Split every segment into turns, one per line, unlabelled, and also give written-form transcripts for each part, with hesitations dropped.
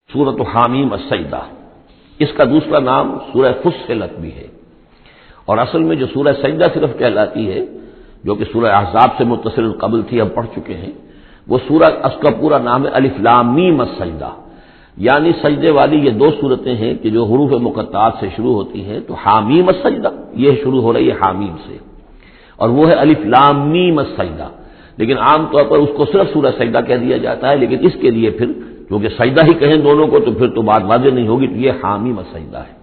سورۃ حامیم السجدہ، اس کا دوسرا نام سورہ فصلت بھی ہے، اور اصل میں جو سورہ سجدہ صرف کہلاتی ہے، جو کہ سورہ احزاب سے متصل قبل تھی، ہم پڑھ چکے ہیں، وہ سورہ، اس کا پورا نام ہے الف لام میم السجدہ، یعنی سجدے والی یہ دو صورتیں ہیں کہ جو حروف مقطعات سے شروع ہوتی ہیں، تو حامیم السجدہ یہ شروع ہو رہی ہے حامیم سے، اور وہ ہے الف لام میم السجدہ، لیکن عام طور پر اس کو صرف سورہ سجدہ کہہ دیا جاتا ہے، لیکن اس کے لیے پھر کیونکہ سجدہ ہی کہیں دونوں کو تو پھر تو بات واضح نہیں ہوگی، تو یہ حامیم السجدہ ہے۔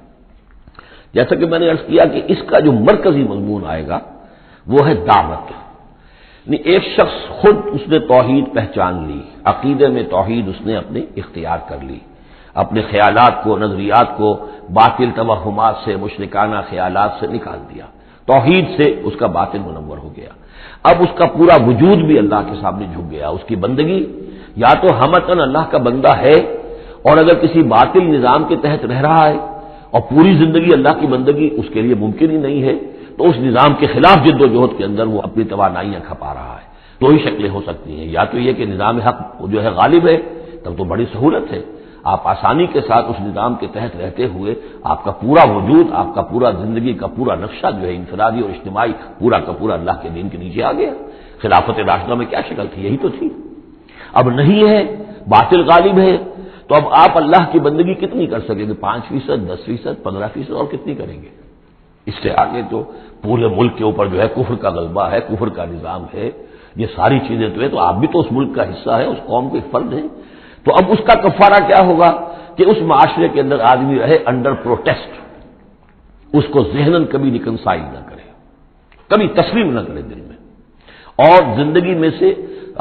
جیسا کہ میں نے عرض کیا کہ اس کا جو مرکزی مضمون آئے گا وہ ہے دعوت، یعنی ایک شخص خود اس نے توحید پہچان لی، عقیدے میں توحید اس نے اپنے اختیار کر لی، اپنے خیالات کو، نظریات کو باطل توہمات سے، مشرکانہ خیالات سے نکال دیا، توحید سے اس کا باطن منور ہو گیا، اب اس کا پورا وجود بھی اللہ کے سامنے جھک گیا، اس کی بندگی یا تو ہمتن اللہ کا بندہ ہے، اور اگر کسی باطل نظام کے تحت رہ رہا ہے اور پوری زندگی اللہ کی بندگی اس کے لیے ممکن ہی نہیں ہے، تو اس نظام کے خلاف جد و جہد کے اندر وہ اپنی توانائیاں کھپا رہا ہے۔ دو ہی شکلیں ہو سکتی ہیں، یا تو یہ کہ نظام حق جو ہے غالب ہے، تب تو بڑی سہولت ہے، آپ آسانی کے ساتھ اس نظام کے تحت رہتے ہوئے آپ کا پورا وجود، آپ کا پورا زندگی کا پورا نقشہ جو ہے انفرادی اور اجتماعی پورا کا پورا اللہ کے دین کے نیچے آ گیا۔ خلافت راشدہ میں کیا شکل تھی؟ یہی تو تھی۔ اب نہیں ہے، باطل غالب ہے، تو اب آپ اللہ کی بندگی کتنی کر سکیں گے؟ 5%، 10%، 15%، اور کتنی کریں گے؟ اس سے آگے تو پورے ملک کے اوپر جو ہے کفر کا غلبہ ہے، کفر کا نظام ہے، یہ ساری چیزیں تو ہے، تو آپ بھی تو اس ملک کا حصہ ہے، اس قوم کے فرد ہیں، تو اب اس کا کفارہ کیا ہوگا کہ اس معاشرے کے اندر آدمی رہے انڈر پروٹیسٹ، اس کو ذہناً کبھی ریکنسائل نہ کرے، کبھی تسلیم نہ کرے دل میں، اور زندگی میں سے،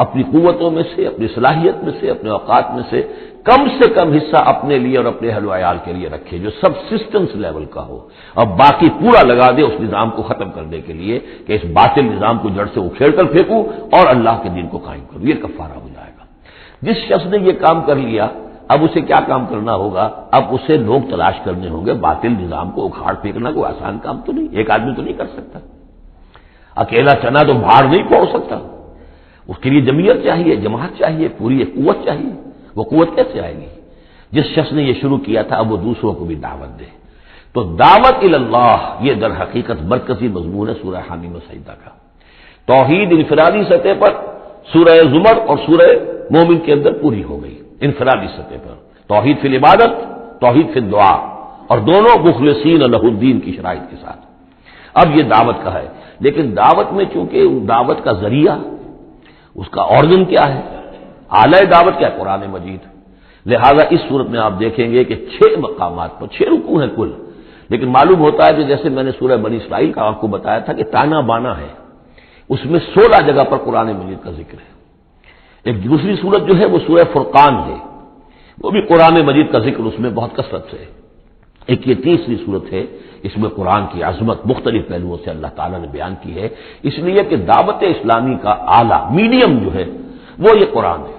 اپنی قوتوں میں سے، اپنی صلاحیت میں سے، اپنے اوقات میں سے کم حصہ اپنے لیے اور اپنے اہل و عیال کے لیے رکھے، جو سب سسٹمز لیول کا ہو، اور باقی پورا لگا دے اس نظام کو ختم کرنے کے لیے کہ اس باطل نظام کو جڑ سے اکھیڑ کر پھینکوں اور اللہ کے دین کو قائم کروں، یہ کفارہ ہو جائے گا۔ جس شخص نے یہ کام کر لیا، اب اسے کیا کام کرنا ہوگا؟ اب اسے لوگ تلاش کرنے ہوں گے، باطل نظام کو اکھاڑ پھینکنا کوئی آسان کام تو نہیں، ایک آدمی تو نہیں کر سکتا، اکیلا چنا تو بھاڑ نہیں پہنچ سکتا، اس کے لیے جمعیت چاہیے، جماعت چاہیے، پوری ایک قوت چاہیے، وہ قوت کیسے آئے گی؟ جس شخص نے یہ شروع کیا تھا اب وہ دوسروں کو بھی دعوت دے، تو دعوت اللہ یہ در حقیقت مرکزی مضمون ہے سورہ حامیم السجدہ کا۔ توحید انفرادی سطح پر سورہ زمر اور سورہ مومن کے اندر پوری ہو گئی، انفرادی سطح پر توحید فی العبادت، توحید فی الدعا، اور دونوں مخلصین لہ الدین کی شرائط کے ساتھ۔ اب یہ دعوت کا ہے، لیکن دعوت میں چونکہ دعوت کا ذریعہ، اس کا آرگن کیا ہے؟ اعلی دعوت کیا ہے؟ قرآن مجید۔ لہذا اس صورت میں آپ دیکھیں گے کہ 6 مقامات پر 6 رکوع ہیں کل، لیکن معلوم ہوتا ہے کہ جیسے میں نے سورہ بنی اسرائیل کا آپ کو بتایا تھا کہ تانا بانا ہے، اس میں 16 جگہ پر قرآن مجید کا ذکر ہے۔ ایک دوسری صورت جو ہے وہ سورہ فرقان ہے، وہ بھی قرآن مجید کا ذکر اس میں بہت کثرت سے ہے۔ ایک یہ تیسری صورت ہے، اس میں قرآن کی عظمت مختلف پہلوؤں سے اللہ تعالیٰ نے بیان کی ہے، اس لیے کہ دعوت اسلامی کا اعلیٰ میڈیم جو ہے وہ یہ قرآن ہے۔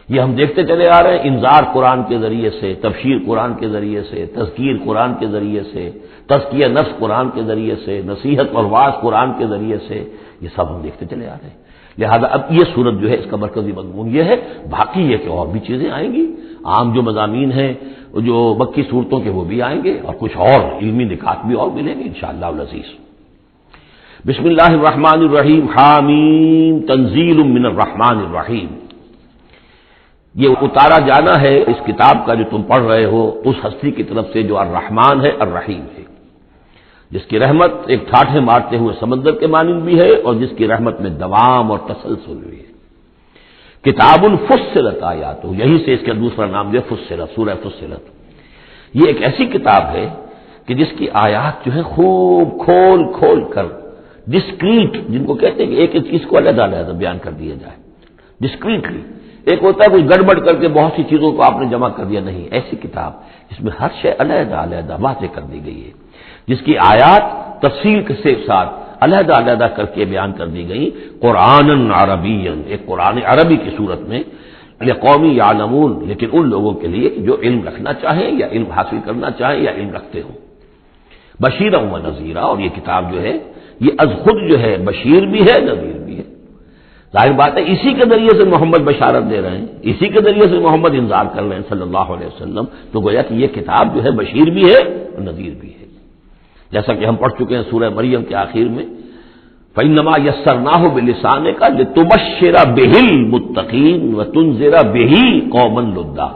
یہ ہم دیکھتے چلے آ رہے ہیں، انذار قرآن کے ذریعے سے، تبشیر قرآن کے ذریعے سے، تذکیر قرآن کے ذریعے سے، تزکیہ نفس قرآن کے ذریعے سے، نصیحت اور وعظ قرآن کے ذریعے سے، یہ سب ہم دیکھتے چلے آ رہے ہیں۔ لہذا اب یہ صورت جو ہے اس کا مرکزی مضمون یہ ہے، باقی یہ کہ اور بھی چیزیں آئیں گی، عام جو مضامین ہیں جو مکی صورتوں کے وہ بھی آئیں گے، اور کچھ اور علمی نکات بھی اور ملیں گے انشاءاللہ العزیز۔ بسم اللہ الرحمن الرحیم، حامیم تنزیل من الرحمن الرحیم۔ یہ اتارا جانا ہے اس کتاب کا جو تم پڑھ رہے ہو اس ہستی کی طرف سے جو الرحمن ہے، الرحیم ہے، جس کی رحمت ایک ٹھاٹھے مارتے ہوئے سمندر کے مانند بھی ہے، اور جس کی رحمت میں دوام اور تسلسل بھی ہے۔ کتاب فصلت آیاتہ، یہی سے اس کا دوسرا نام جو ہے فصلت، سورہ فصلت۔ یہ ایک ایسی کتاب ہے کہ جس کی آیات جو ہے خوب کھول کھول کر ڈسکریٹ، جن کو کہتے ہیں کہ ایک ایک چیز کو علیحدہ علیحدہ بیان کر دیا جائے ڈسکریٹلی۔ ایک ہوتا ہے کچھ گڑبڑ کر کے بہت سی چیزوں کو آپ نے جمع کر دیا، نہیں، ایسی کتاب جس میں ہر شے علیحدہ علیحدہ واضح کر دی گئی ہے، جس کی آیات تفصیل کے ساتھ علیحدہ علیحدہ کر کے بیان کر دی گئی، قرآن عربی، ایک قرآن عربی کی صورت میں، لقوم یعلمون، لیکن ان لوگوں کے لیے جو علم رکھنا چاہیں یا علم حاصل کرنا چاہیں یا علم رکھتے ہوں، بشیرا و نذیرا، اور یہ کتاب جو ہے یہ از خود جو ہے بشیر بھی ہے، نذیر بھی ہے۔ ظاہر بات ہے اسی کے ذریعے سے محمد بشارت دے رہے ہیں، اسی کے ذریعے سے محمد انذار کر رہے ہیں صلی اللہ علیہ وسلم، تو گویا کہ یہ کتاب جو ہے بشیر بھی ہے اور نذیر بھی ہے، جیسا کہ ہم پڑھ چکے ہیں سورہ مریم کے آخر میں فَإِنَّمَا يَسَّرْنَاهُ بِلِسَانِكَ لِتُبَشِّرَ بِهِ الْمُتَّقِينَ وَتُنذِرَ بِهِ قَوْمًا لُدًّا،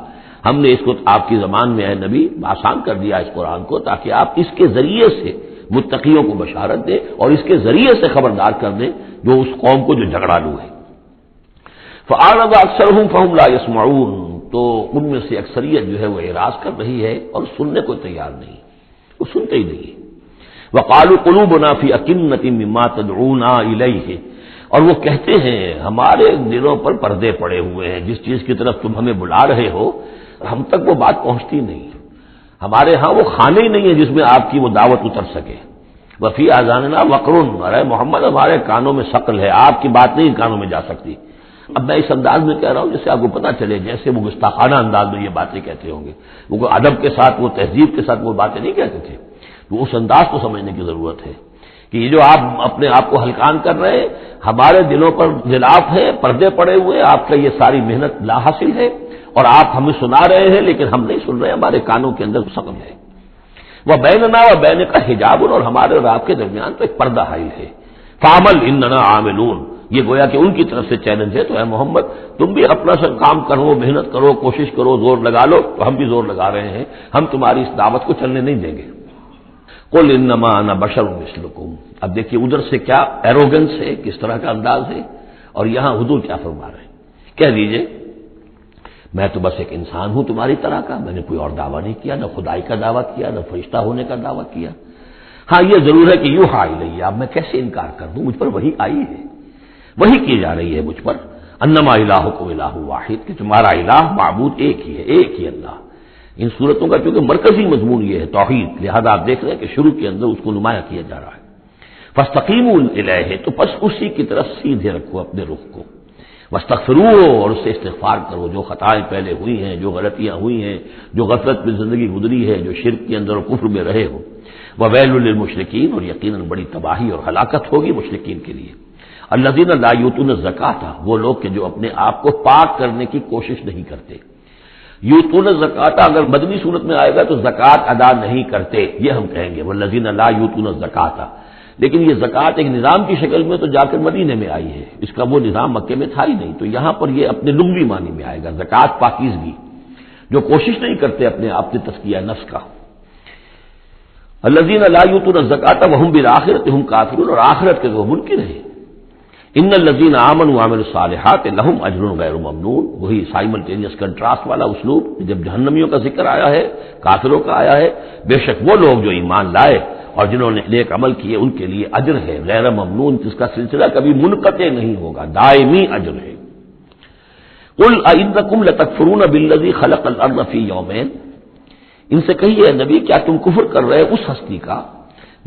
ہم نے اس کو آپ کی زبان میں اے نبی آسان کر دیا اس قرآن کو تاکہ آپ اس کے ذریعے سے متقیوں کو بشارت دیں اور اس کے ذریعے سے خبردار کر دیں جو اس قوم کو جو جھگڑالو ہے۔ فَأَعْرَضَ أَكْثَرُهُمْ فَهُمْ لَا يَسْمَعُونَ، تو ان میں سے اکثریت جو ہے وہ اعراض کر رہی ہے اور سننے کو تیار نہیں، وہ سنتے ہی نہیں۔ وَقَالُوا قُلُوبُنَا فِي أَكِنَّةٍ مِّمَّا تَدْعُونَا إِلَيْهِ، اور وہ کہتے ہیں ہمارے دلوں پر پردے پڑے ہوئے ہیں، جس چیز کی طرف تم ہمیں بلا رہے ہو ہم تک وہ بات پہنچتی نہیں، ہمارے ہاں وہ خانے ہی نہیں ہے جس میں آپ کی وہ دعوت اتر سکے۔ وفی آذاننا وقر، ارے محمد ہمارے کانوں میں ثقل ہے، آپ کی بات نہیں کانوں میں جا سکتی۔ اب میں اس انداز میں کہہ رہا ہوں جس سے آپ کو پتہ چلے جیسے وہ گستاخانہ انداز میں یہ باتیں کہتے ہوں گے، وہ ادب کے ساتھ وہ تہذیب کے ساتھ وہ باتیں نہیں کہتے تھے، تو اس انداز کو سمجھنے کی ضرورت ہے کہ یہ جو آپ اپنے آپ کو ہلکان کر رہے ہیں، ہمارے دلوں پر غلاف ہے، پردے پڑے ہوئے، آپ کا یہ ساری محنت لا حاصل ہے اور آپ ہمیں سنا رہے ہیں لیکن ہم نہیں سن رہے، ہمارے کانوں کے اندر ثقل ہے۔ وہ بیننا و بین کا حجاب، اور ہمارے اور آپ کے درمیان تو ایک پردہ حائل ہے۔ فعمل اننا عاملون، یہ گویا کہ ان کی طرف سے چیلنج ہے، تو اے محمد تم بھی اپنا سا کام کرو، محنت کرو، کوشش کرو، زور لگا لو، تو ہم بھی زور لگا رہے ہیں، ہم تمہاری اس دعوت کو چلنے نہیں دیں گے۔ قل انما انا بشر مثلکم، اب دیکھیے ادھر سے کیا ایروگنس ہے، کس طرح کا انداز ہے، اور یہاں حضور کیا فرما رہے ہیں، کہہ دیجئے میں تو بس ایک انسان ہوں تمہاری طرح کا، میں نے کوئی اور دعویٰ نہیں کیا، نہ خدائی کا دعویٰ کیا، نہ فرشتہ ہونے کا دعویٰ کیا۔ ہاں یہ ضرور ہے کہ یوحیٰ الیہ، اب میں کیسے انکار کر دوں، مجھ پر وحی آئی ہے، وحی کی جا رہی ہے مجھ پر، انما الہکم الہ واحد، کہ تمہارا الہ معبود ایک ہی ہے، ایک ہی اللہ۔ ان صورتوں کا چونکہ مرکزی مضمون یہ ہے توحید، لہذا آپ دیکھ رہے ہیں کہ شروع کے اندر اس کو نمایاں کیا جا رہا ہے۔ فاستقیموا الیہ، تو بس اسی کی طرف سیدھے رکھو اپنے رخ کو، واستغفروہ، اور اس سے استغفار کرو، جو خطائیں پہلے ہوئی ہیں، جو غلطیاں ہوئی ہیں، جو غفلت میں زندگی گزری ہے، جو شرک کے اندر اور کفر میں رہے ہو۔ وویل للمشرکین، اور یقیناً بڑی تباہی اور ہلاکت ہوگی مشرکین کے لیے۔ الذین لا یؤتون الزکاۃ، وہ لوگ کہ جو اپنے آپ کو پاک کرنے کی کوشش نہیں کرتے۔ یؤتون الزکاۃ اگر مدنی صورت میں آئے گا تو زکوٰۃ ادا نہیں کرتے، یہ ہم کہیں گے والذین لا یؤتون الزکاۃ، لیکن یہ زکوٰۃ ایک نظام کی شکل میں تو جا کر مدینے میں آئی ہے، اس کا وہ نظام مکے میں تھا ہی نہیں، تو یہاں پر یہ اپنے لغوی معنی میں آئے گا، زکوٰۃ پاکیزگی، جو کوشش نہیں کرتے اپنے آپ سے تزکیہ نفس کا۔ الذین لا یؤتون الزکاۃ وهم بالآخرۃ هم کافرون، اور آخرت کے وہ منکر ہیں۔ ان الذین آمنوا وعملوا الصالحات لهم اجر غیر ممنون، وہی سائملٹینیس کنٹراسٹ والا اسلوب، جب جہنمیوں کا ذکر آیا ہے، کافروں کا آیا ہے، بے شک وہ لوگ جو ایمان لائے اور جنہوں نے نیک عمل کیے ان کے لیے اجر ہے غیر ممنون، جس کا سلسلہ کبھی منقطع نہیں ہوگا، دائمی اجر ہے۔ قل ائنکم لتکفرون بالذی خلق الارض فی یومین، ان سے کہیے نبی کیا تم کفر کر رہے اس ہستی کا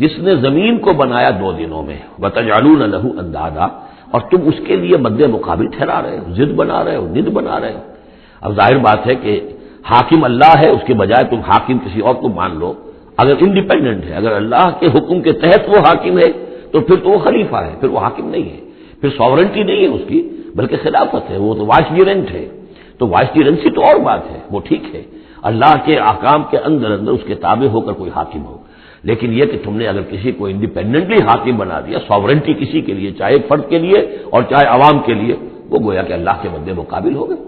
جس نے زمین کو بنایا 2 دنوں میں، وتجعلون له اندادا، اور تم اس کے لیے مد مقابل ٹھہرا رہے ہو، ضد بنا رہے ہو، ند بنا رہے ہو۔ اب ظاہر بات ہے کہ حاکم اللہ ہے، اس کے بجائے تم حاکم کسی اور کو مان لو، اگر انڈیپینڈنٹ ہے، اگر اللہ کے حکم کے تحت وہ حاکم ہے تو پھر تو وہ خلیفہ ہے، پھر وہ حاکم نہیں ہے، پھر سوورنٹی نہیں ہے اس کی بلکہ خلافت ہے، وہ تو وائسریجنٹ ہے، تو وائسریجنسی تو اور بات ہے، وہ ٹھیک ہے، اللہ کے احکام کے اندر اس کے تابع ہو کر کوئی حاکم ہو، لیکن یہ کہ تم نے اگر کسی کو انڈیپینڈنٹلی حاکم بنا دیا، سوورنٹی کسی کے لیے، چاہے ایک فرد کے لیے اور چاہے عوام کے لیے، وہ گویا کہ اللہ کے مد مقابل ہو گئے۔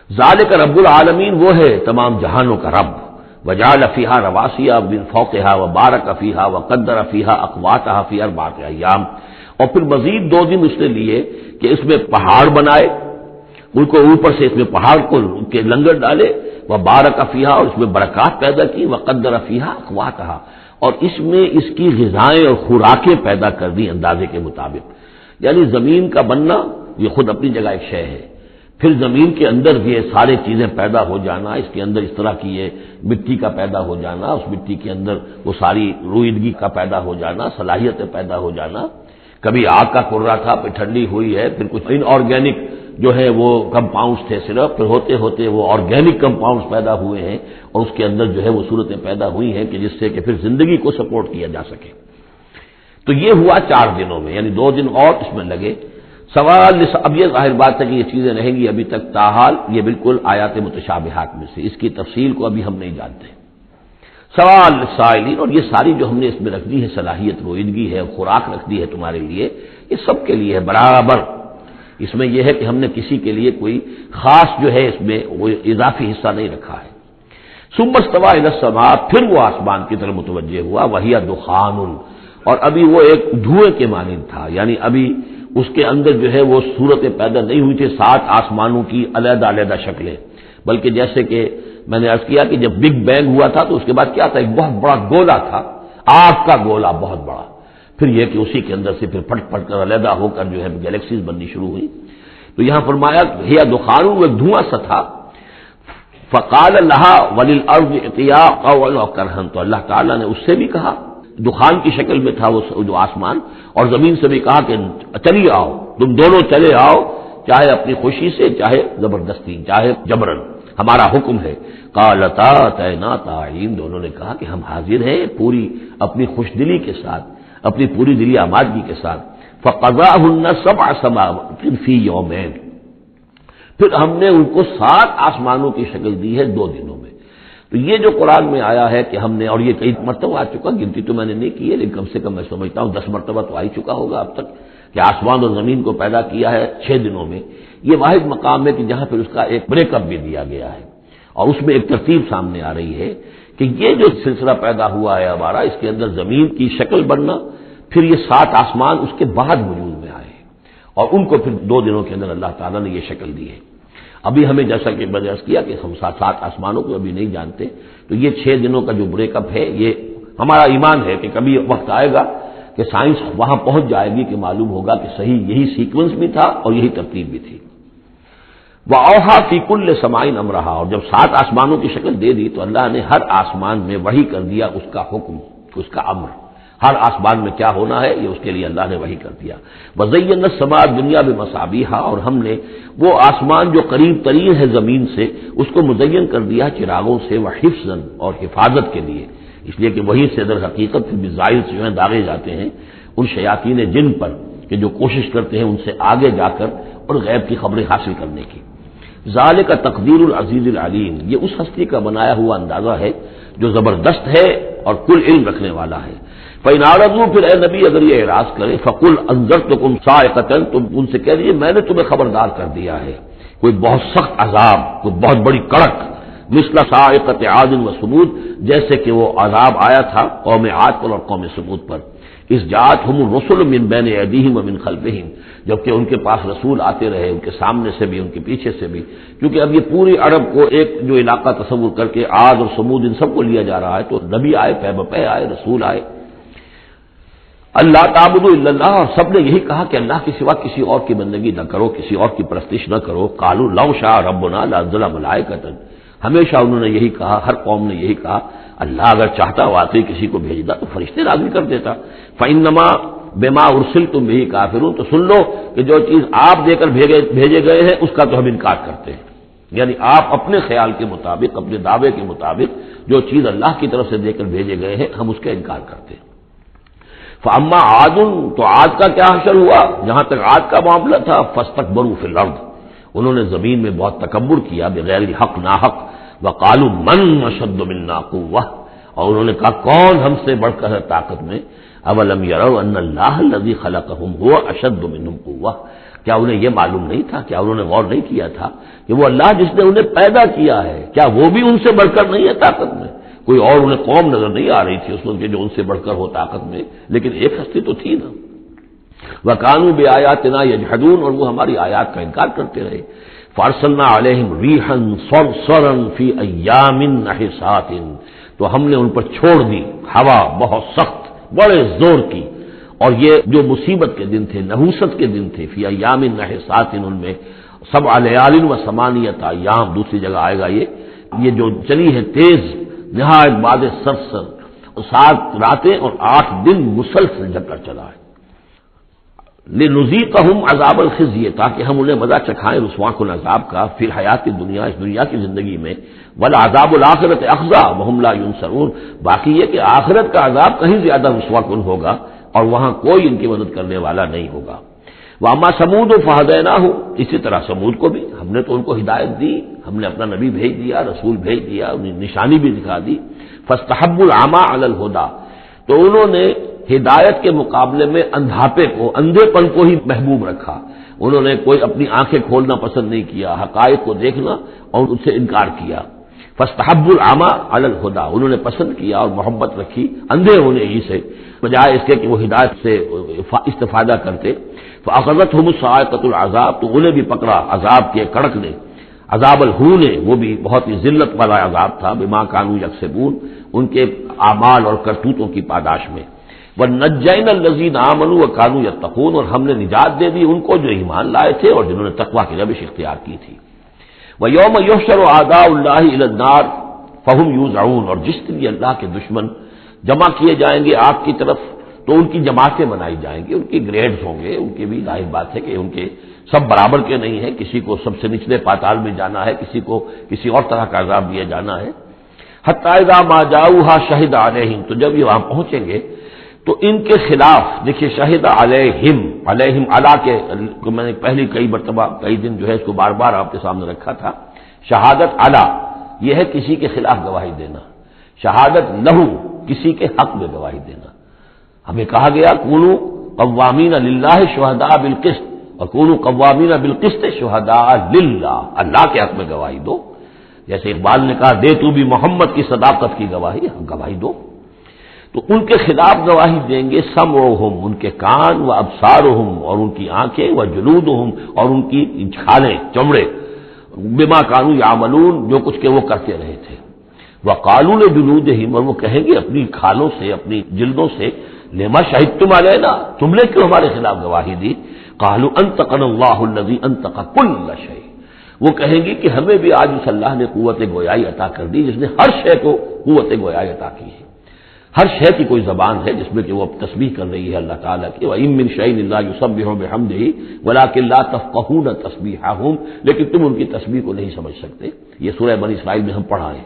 ذالک رب العالمین، وہ ہے تمام جہانوں کا رب، وجعل فیہا رواسی من فوقہا وبارک فیہا وقدر فیہا اقواتہا فی 4 ایام، اور پھر مزید 2 دن اس نے لیے کہ اس میں پہاڑ بنائے، ان کو اوپر سے اس میں پہاڑ کو کے لنگر ڈالے، وبارک فیہا، اور اس میں برکات پیدا کی، وقدر فیہا اقواتہا، اور اس میں اس کی غذائیں اور خوراکیں پیدا کر دی اندازے کے مطابق، یعنی زمین کا بننا یہ خود اپنی جگہ ایک شے ہے، پھر زمین کے اندر یہ سارے چیزیں پیدا ہو جانا، اس کے اندر اس طرح کی یہ مٹی کا پیدا ہو جانا، اس مٹی کے اندر وہ ساری روئیدگی کا پیدا ہو جانا، صلاحیتیں پیدا ہو جانا، کبھی آگ کا کرا تھا پھر ٹھنڈی ہوئی ہے، پھر کچھ ان آرگینک جو ہے وہ کمپاؤنڈز تھے صرف، پھر ہوتے ہوتے وہ آرگینک کمپاؤنڈز پیدا ہوئے ہیں اور اس کے اندر جو ہے وہ صورتیں پیدا ہوئی ہیں کہ جس سے کہ پھر زندگی کو سپورٹ کیا جا سکے۔ تو یہ ہوا 4 دنوں میں، یعنی 2 دن اور اس میں لگے، سوال اب یہ ظاہر بات ہے کہ یہ چیزیں رہیں گی ابھی تک، تاحال یہ بالکل آیات متشابہات میں سے، اس کی تفصیل کو ابھی ہم نہیں جانتے۔ سوال سائلین، اور یہ ساری جو ہم نے اس میں رکھ دی ہے صلاحیت روئندگی ہے، خوراک رکھ دی ہے تمہارے لیے، یہ سب کے لیے ہے برابر۔ اس میں یہ ہے کہ ہم نے کسی کے لیے کوئی خاص جو ہے اس میں وہ اضافی حصہ نہیں رکھا ہے۔ ثم استوى الى السماء، پھر وہ آسمان کی طرف متوجہ ہوا، وہی دخان، اور ابھی وہ ایک دھوئیں کے مانند تھا، یعنی ابھی اس کے اندر جو ہے وہ صورتیں پیدا نہیں ہوئی تھی 7 آسمانوں کی علیحدہ علیحدہ شکلیں، بلکہ جیسے کہ میں نے عرض کیا کہ جب بگ بینگ ہوا تھا تو اس کے بعد کیا تھا، ایک بہت بڑا گولا تھا، آگ کا گولا بہت بڑا، پھر یہ کہ اسی کے اندر سے پھر پھٹ پھٹ کر علیحدہ ہو کر جو ہے گیلیکسیز بننی شروع ہوئی۔ تو یہاں فرمایا ہی دخان، وہ ایک دھواں سا تھا، فقال لها وللارض ائتيا قولا وكرها، تو اللہ تعالیٰ نے اس سے بھی کہا، دخان کی شکل میں تھا وہ جو آسمان، اور زمین سے بھی کہا کہ چلیے آؤ، تم دونوں چلے آؤ، چاہے اپنی خوشی سے، چاہے زبردستی، چاہے جبرن، ہمارا حکم ہے۔ قالتا اتینا طاعین، دونوں نے کہا کہ ہم حاضر ہیں پوری اپنی خوش دلی کے ساتھ، اپنی پوری دلی آمادگی کے ساتھ۔ فقضاهن 7 سماوات فی یومین، پھر ہم نے ان کو 7 آسمانوں کی شکل دی ہے 2 دنوں میں۔ تو یہ جو قرآن میں آیا ہے کہ ہم نے، اور یہ کئی مرتبہ آ چکا، گنتی تو میں نے نہیں کی ہے لیکن کم سے کم میں سمجھتا ہوں 10 مرتبہ تو آ ہی چکا ہوگا اب تک، کہ آسمان اور زمین کو پیدا کیا ہے 6 دنوں میں۔ یہ واحد مقام ہے کہ جہاں پھر اس کا ایک بریک اپ بھی دیا گیا ہے، اور اس میں ایک ترتیب سامنے آ رہی ہے کہ یہ جو سلسلہ پیدا ہوا ہے ہمارا، اس کے اندر زمین کی شکل بننا، پھر یہ 7 آسمان اس کے بعد وجود میں آئے، اور ان کو پھر 2 دنوں کے اندر اللہ تعالیٰ نے یہ شکل دی ہے۔ ابھی ہمیں جیسا کہ میں نے عرض کیا کہ ہم 7 آسمانوں کو ابھی نہیں جانتے، تو یہ 6 دنوں کا جو بریک اپ ہے، یہ ہمارا ایمان ہے کہ کبھی وقت آئے گا کہ سائنس وہاں پہنچ جائے گی کہ معلوم ہوگا کہ صحیح یہی سیکوینس بھی تھا اور یہی ترتیب بھی تھی۔ وَأَوْحَىٰ فِي كُلِّ سَمَاءٍ أَمْرَهَا، اور جب 7 آسمانوں کی شکل دے دی تو اللہ نے ہر آسمان میں وحی کر دیا اس کا حکم، اس کا امر، ہر آسمان میں کیا ہونا ہے یہ اس کے لیے اللہ نے وحی کر دیا۔ وَزَيَّنَّا السَّمَاءَ الدُّنْيَا بِمَصَابِيحَ، اور ہم نے وہ آسمان جو قریب ترین ہے زمین سے اس کو مزین کر دیا چراغوں سے، وحفظاً، اور حفاظت کے لیے، اس لیے کہ وہی سے در حقیقت پھر میزائل جو ہیں داغے جاتے ہیں ان شیاطین جن پر کہ جو کوشش کرتے ہیں ان سے آگے جا کر اور غیب کی خبریں حاصل کرنے کی۔ ذالک تقدیر العزیز العلیم، یہ اس ہستی کا بنایا ہوا اندازہ ہے جو زبردست ہے اور کل علم رکھنے والا ہے۔ فَإِنْ أَعْرَضُوا، پھر اے نبی اگر یہ اعراض کرے، فَقُلْ أَنذَرْتُكُمْ صَاعِقَةً، تم ان سے کہہ دیجیے میں نے تمہیں خبردار کر دیا ہے کوئی بہت سخت عذاب، کوئی بہت بڑی کڑک، مثل صاعقۃ عاد و ثمود، جیسے کہ وہ عذاب آیا تھا قوم عاد پر اور قوم ثمود پر، اس جاءتہم الرسل من بین ایدیہم ومن خلفہم، جبکہ ان کے پاس رسول آتے رہے ان کے سامنے سے بھی ان کے پیچھے سے بھی، کیونکہ اب یہ پوری عرب کو ایک جو علاقہ تصور کر کے عاد اور ثمود ان سب کو لیا جا رہا ہے، تو نبی آئے، پے بپے آئے، رسول آئے۔ اللہ تعبدوا الا اللہ، اور سب نے یہی کہا کہ اللہ کے سوا کسی اور کی بندگی نہ کرو، کسی اور کی پرستش نہ کرو۔ قالوا لو شاء ربنا لانزل ملائکۃ، ہمیشہ انہوں نے یہی کہا، ہر قوم نے یہی کہا اللہ اگر چاہتا واقعی کسی کو بھیجتا تو فرشتے نازل کر دیتا۔ فانما بما ارسلتم به کافرون، تو سن لو کہ جو چیز آپ دے کر بھیجے گئے ہیں اس کا تو ہم انکار کرتے ہیں، یعنی آپ اپنے خیال کے مطابق، اپنے دعوے کے مطابق جو چیز اللہ کی طرف سے دے کر بھیجے گئے ہیں ہم اس کا انکار کرتے ہیں۔ فاما عاد، تو عاد کا کیا حشر ہوا، جہاں تک عاد کا معاملہ تھا، فاستکبروا فی الارض، انہوں نے زمین میں بہت تکبر کیا بغیر حق ناحق، وقالوا من اشد منا قوہ، اور انہوں نے کہا کون ہم سے بڑھ کر ہے طاقت میں۔ اولم یروا ان اللہ الذی خلقهم هو اشد منهم قوہ، کیا انہیں یہ معلوم نہیں تھا، کیا انہوں نے غور نہیں کیا تھا کہ وہ اللہ جس نے انہیں پیدا کیا ہے کیا وہ بھی ان سے بڑھ کر نہیں ہے طاقت میں؟ کوئی اور انہیں قوم نظر نہیں آ رہی تھی اس وقت جو ان سے بڑھ کر ہو طاقت میں، لیکن ایک ہستی تو تھی نا۔ وَكَانُوا بِآيَاتِنَا يَجْحَدُونَ، اور وہ ہماری آیات کا انکار کرتے رہے۔ فَأَرْسَلْنَا عَلَيْهِمْ رِيحًا صَرْصَرًا فِي أَيَّامٍ نَحِسَاتٍ، تو ہم نے ان پر چھوڑ دی ہوا بہت سخت، بڑے زور کی، اور یہ جو مصیبت کے دن تھے، نحوست کے دن تھے، فی ایام نحسات، ان میں 7 لیال و 8 ایام، دوسری جگہ آئے گا یہ جو چلی ہے تیز نہایت باد سرسر، 7 راتیں اور 8 دن مسلسل جھک کر چلا ہے۔ لنذیقہم عذاب الخزی، تاکہ ہم انہیں مزہ چکھائیں رسوا کن عذاب کا، فی الحیات دنیا، اس دنیا کی زندگی میں، والعذاب الآخرۃ اخزی وہم لا ینصرون، باقی یہ کہ آخرت کا عذاب کہیں زیادہ رسوا کن ہوگا اور وہاں کوئی ان کی مدد کرنے والا نہیں ہوگا۔ واما سمود فہدیناہ، اسی طرح سمود کو بھی ہم نے تو ان کو ہدایت دی، ہم نے اپنا نبی بھیج دیا، رسول بھیج دیا، انہیں نشانی بھی دکھا دی، فاستحبوا العمى علی الہدی، تو انہوں نے ہدایت کے مقابلے میں اندھاپے کو، اندھے پن کو ہی محبوب رکھا، انہوں نے کوئی اپنی آنکھیں کھولنا پسند نہیں کیا، حقائق کو دیکھنا اور ان سے انکار کیا، فاستحبوا العمى علی الہدی، انہوں نے پسند کیا اور محبت رکھی اندھے ہونے ہی سے، بجائے اس کے کہ وہ ہدایت سے استفادہ کرتے، فاخذتهم الصاعقۃ العذاب، تو انہیں بھی پکڑا عذاب کے کڑک نے، عذاب الہون، وہ بھی بہت ہی ذلت والا عذاب تھا، بما كانوا یکسبون، ان کے اعمال اور کرتوتوں کی پاداش میں، وَنَجَّيْنَا الَّذِينَ آمَنُوا وَكَانُوا يَتَّقُونَ، اور ہم نے نجات دے دی ان کو جو ایمان لائے تھے اور جنہوں نے تقوی کی روش اختیار کی تھی، وَيَوْمَ يُحْشَرُ أَعْدَاءُ اللَّهِ إِلَى النَّارِ فَهُمْ يُوزَعُونَ، اور جس دن یہ اللہ کے دشمن جمع کیے جائیں گے آگ کی طرف تو ان کی جماعتیں بنائی جائیں گی، ان کی گریڈز ہوں گے، ان کی بھی ظاہر بات ہے کہ ان کے سب برابر کے نہیں ہیں، کسی کو سب سے نچلے پاتال میں جانا ہے، کسی کو کسی اور طرح کا عذاب دیا جانا ہے، حتی اذا ما جاؤوها شہد علیہم، تو جب یہ وہاں پہنچیں گے تو ان کے خلاف، دیکھیے شہد علیہم، علیہم علی کے میں نے پہلی کئی مرتبہ کئی دن جو ہے اس کو بار بار آپ کے سامنے رکھا تھا، شہادت علی یہ ہے کسی کے خلاف گواہی دینا، شہادت لہو کسی کے حق میں گواہی دینا، ہمیں کہا گیا کونوا قوامین للہ شہداء بالقسط، اور کونوا قوامین بالقسط شہداء للہ، اللہ کے حق میں گواہی دو، جیسے اقبال نے کہا دے تو بھی محمد کی صداقت کی گواہی، گواہی دو، تو ان کے خلاف گواہی دیں گے سمعہم، ان کے کان، و ابصارہم، اور ان کی آنکھیں، و جلودہم، اور ان کی کھالیں چمڑے، بما کانوا یعملون، جو کچھ کہ وہ کرتے رہے تھے، وقالوا لجلودہم، اور وہ کہیں گے اپنی کھالوں سے، اپنی جلدوں سے، لما شہدتم علینا، تم نے کیوں ہمارے خلاف گواہی دی، قالوا انطقنا اللہ الذی انطق کل شیء، وہ کہیں گی کہ ہمیں بھی آج اس اللہ نے قوت گویائی عطا کر دی جس نے ہر شے کو قوت گویائی عطا کی ہے، ہر شے کی کوئی زبان ہے جس میں کہ وہ تسبیح کر رہی ہے اللہ تعالیٰ کی، وَإِن مِّن شَيْءٍ إِلَّا يُسَبِّحُ بِحَمْدِهِ وَلَٰكِن لَّا تَفْقَهُونَ تَسْبِيحَهُمْ، لیکن تم ان کی تسبیح کو نہیں سمجھ سکتے، یہ سورہ بنی اسرائیل میں ہم پڑھا ہے،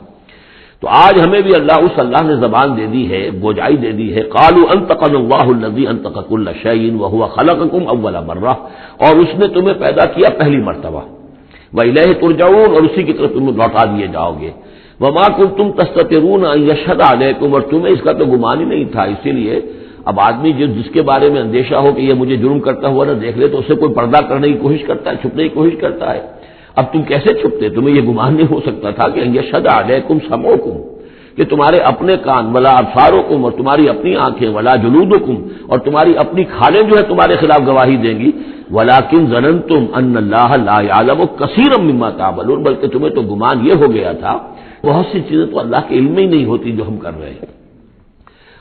تو آج ہمیں بھی اللہ نے زبان دے دی ہے، گوجائی دے دی ہے، قالوا انطقنا اللہ الذی انطق کل شیء وهو خلقکم اول مرہ، اور اس نے تمہیں پیدا کیا پہلی مرتبہ، وإلیہ ترجعون، اور اسی کی طرف تم لوٹا دیے جاؤ گے، وما کنتم تستترون ان یشهد علیکم، اور تمہیں اس کا تو گمان ہی نہیں تھا، اسی لیے اب آدمی جس کے بارے میں اندیشہ ہو کہ یہ مجھے جرم کرتا ہوا نہ دیکھ لے تو اسے کوئی پردہ کرنے کی کوشش کرتا ہے، چھپنے کی کوشش کرتا ہے، اب تم کیسے چھپتے، تمہیں یہ گمان نہیں ہو سکتا تھا کہ یشهد علیکم سمعکم، کہ تمہارے اپنے کان، ولا ابصارکم، اور تمہاری اپنی آنکھیں، ولا جلودکم، اور تمہاری اپنی کھالیں جو ہے تمہارے خلاف گواہی دیں گی، ولکن ظننتم ان اللہ لا يعلم كثيرا مما تعملون، بلکہ تمہیں تو گمان یہ ہو گیا تھا بہت سی چیزیں تو اللہ کے علم میں ہی نہیں ہوتی جو ہم کر رہے ہیں۔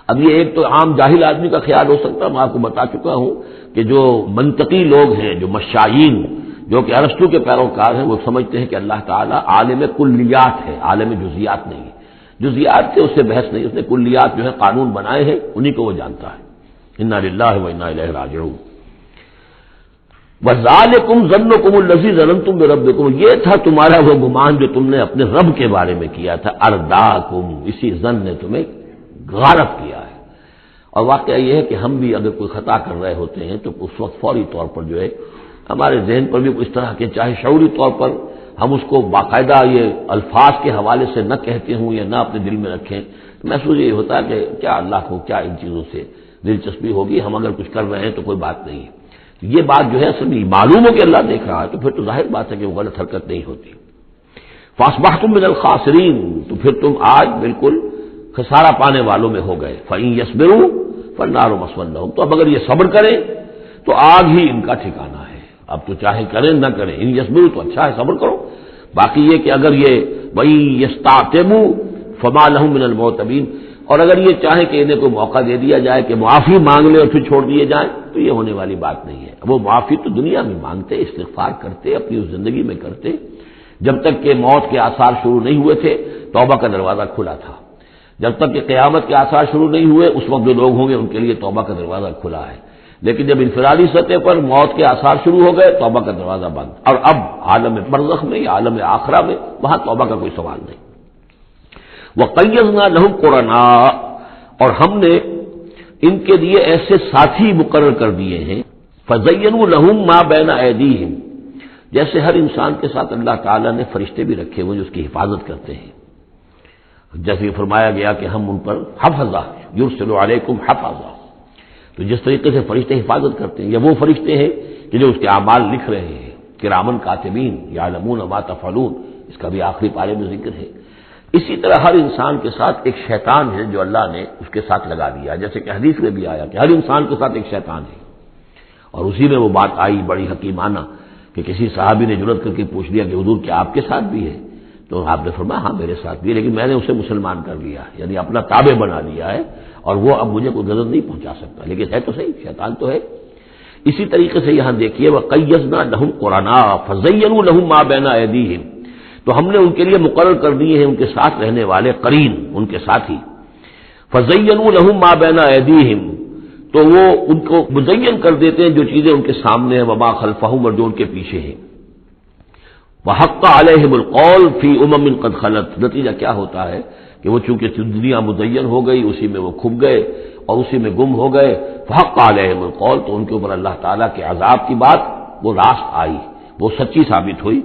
اب یہ ایک تو عام جاہل آدمی کا خیال ہو سکتا ہے، میں آپ کو بتا چکا ہوں کہ جو منطقی لوگ ہیں، جو مشائین، جو کہ ارسطو کے پیروکار ہیں، وہ سمجھتے ہیں کہ اللہ تعالیٰ عالم کلیات ہے، عالم جزیات نہیں ہے، جزیات سے اس سے بحث نہیں، اس نے کلیات جو ہے قانون بنائے ہیں، انہی کو وہ جانتا ہے، انا للہ و انا الیہ راجعون۔ وَذَلِكُمْ ظَنُّكُمُ الَّذِي ظَنَنتُم بِرَبِّكُمْ، یہ تھا تمہارا وہ گمان جو تم نے اپنے رب کے بارے میں کیا تھا، ارداکم، اسی ظن نے تمہیں غالب کیا ہے، اور واقعہ یہ ہے کہ ہم بھی اگر کوئی خطا کر رہے ہوتے ہیں تو اس وقت فوری طور پر جو ہے ہمارے ذہن پر بھی اس طرح کے، چاہے شعوری طور پر ہم اس کو باقاعدہ یہ الفاظ کے حوالے سے نہ کہتے ہوں یا نہ اپنے دل میں رکھیں، محسوس یہ ہوتا ہے کہ کیا اللہ کو کیا ان چیزوں سے دلچسپی ہوگی، ہم اگر کچھ کر رہے ہیں تو کوئی بات نہیں ہے، یہ بات جو ہے اصل میں معلوم ہو کہ اللہ دیکھ رہا ہے تو پھر تو ظاہر بات ہے کہ وہ غلط حرکت نہیں ہوتی۔ فاصبحتم من الخاسرین، تو پھر تم آج بالکل خسارہ پانے والوں میں ہو گئے، فإن يصبروا فالنار مثوى لهم، تو اب اگر یہ صبر کریں تو آگ ہی ان کا ٹھکانہ ہے، اب تو چاہے کریں نہ کریں، ان يصبروا تو اچھا ہے صبر کرو، باقی یہ کہ اگر یہ وإن يستعتبوا فما لهم من المعتبین، اور اگر یہ چاہیں کہ انہیں کوئی موقع دے دیا جائے کہ معافی مانگ لے اور پھر چھوڑ دیے جائیں تو یہ ہونے والی بات نہیں ہے، وہ معافی تو دنیا میں مانگتے، استغفار کرتے، اپنی اس زندگی میں کرتے، جب تک کہ موت کے آثار شروع نہیں ہوئے تھے توبہ کا دروازہ کھلا تھا، جب تک کہ قیامت کے آثار شروع نہیں ہوئے اس وقت جو لوگ ہوں گے ان کے لیے توبہ کا دروازہ کھلا ہے، لیکن جب انفرادی سطح پر موت کے آثار شروع ہو گئے توبہ کا دروازہ بند، اور اب عالم برزخ میں یا عالم آخرہ میں وہاں توبہ کا کوئی سوال نہیں۔ وَقَيَّضْنَا لَهُمْ قُرَنَاءَ، اور ہم نے ان کے لیے ایسے ساتھی مقرر کر دیے ہیں، فزینوا لہم ما بین ایدیہم، جیسے ہر انسان کے ساتھ اللہ تعالیٰ نے فرشتے بھی رکھے ہوئے جو اس کی حفاظت کرتے ہیں، جیسے فرمایا گیا کہ ہم ان پر حفظہ یرسل علیکم حفظہ، تو جس طریقے سے فرشتے حفاظت کرتے ہیں، یا وہ فرشتے ہیں کہ جو اس کے اعمال لکھ رہے ہیں، کرامن کاتبین یعلمون ما تفعلون، اس کا بھی آخری پارے میں ذکر ہے۔ اسی طرح ہر انسان کے ساتھ ایک شیطان ہے جو اللہ نے اس کے ساتھ لگا دیا، جیسے کہ حدیث میں بھی آیا کہ ہر انسان کے ساتھ ایک شیطان ہے، اور اسی میں وہ بات آئی بڑی حکیمانہ کہ کسی صحابی نے جرأت کر کے پوچھ لیا کہ حضور کیا آپ کے ساتھ بھی ہے؟ تو آپ نے فرمایا ہاں میرے ساتھ بھی ہے، لیکن میں نے اسے مسلمان کر لیا، یعنی اپنا تابع بنا لیا ہے، اور وہ اب مجھے کوئی غضب نہیں پہنچا سکتا، لیکن ہے تو صحیح، شیطان تو ہے۔ اسی طریقے سے یہاں دیکھیے وَقَيَّضْنَا لَهُمْ قُرَنَاءَ فَزَيَّنُوا لَهُم مَّا بَيْنَ أَيْدِيهِمْ، تو ہم نے ان کے لیے مقرر کر دیے ہیں ان کے ساتھ رہنے والے قرین، ان کے ساتھی، فَزَيَّنُوا لَهُم مَّا بَيْنَ أَيْدِيهِمْ، تو وہ ان کو مزین کر دیتے ہیں جو چیزیں ان کے سامنے ہیں، وَمَا خَلْفَهُمْ، اور جو ان کے پیچھے ہیں، وَحَقَّ عَلَيْهِمُ الْقَوْلُ فِي أُمَمٍ قَدْ خَلَتْ، نتیجہ کیا ہوتا ہے کہ وہ چونکہ دنیا مزین ہو گئی، اسی میں وہ کھپ گئے اور اسی میں گم ہو گئے، فحق علیہم القول، تو ان کے اوپر اللہ تعالیٰ کے عذاب کی بات وہ راست آئی، وہ سچی ثابت ہوئی،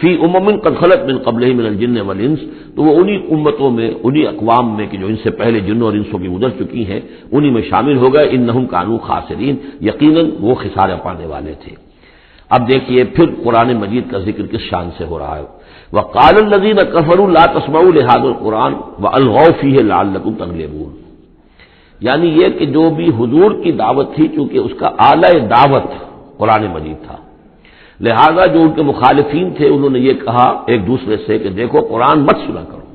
فی امم قد خلت من قبلہم من الجن والانس، تو وہ انہی امتوں میں، انہی اقوام میں کہ جو ان سے پہلے جنوں اور انسوں کی گزر چکی ہیں، انہی میں شامل ہو گئے، انہم کانوا خاسرین، یقیناً وہ خسارہ پانے والے تھے۔ اب دیکھیے پھر قرآن مجید کا ذکر کس شان سے ہو رہا ہے، وقال الذین کفروا لا تسمعوا لهذا القرآن والغوا فیہ لعلکم تغلبون، یعنی یہ کہ جو بھی حضور کی دعوت تھی، چونکہ اس کا اعلی دعوت قرآن مجید تھا، لہذا جو ان کے مخالفین تھے انہوں نے یہ کہا ایک دوسرے سے کہ دیکھو قرآن مت سنا کرو،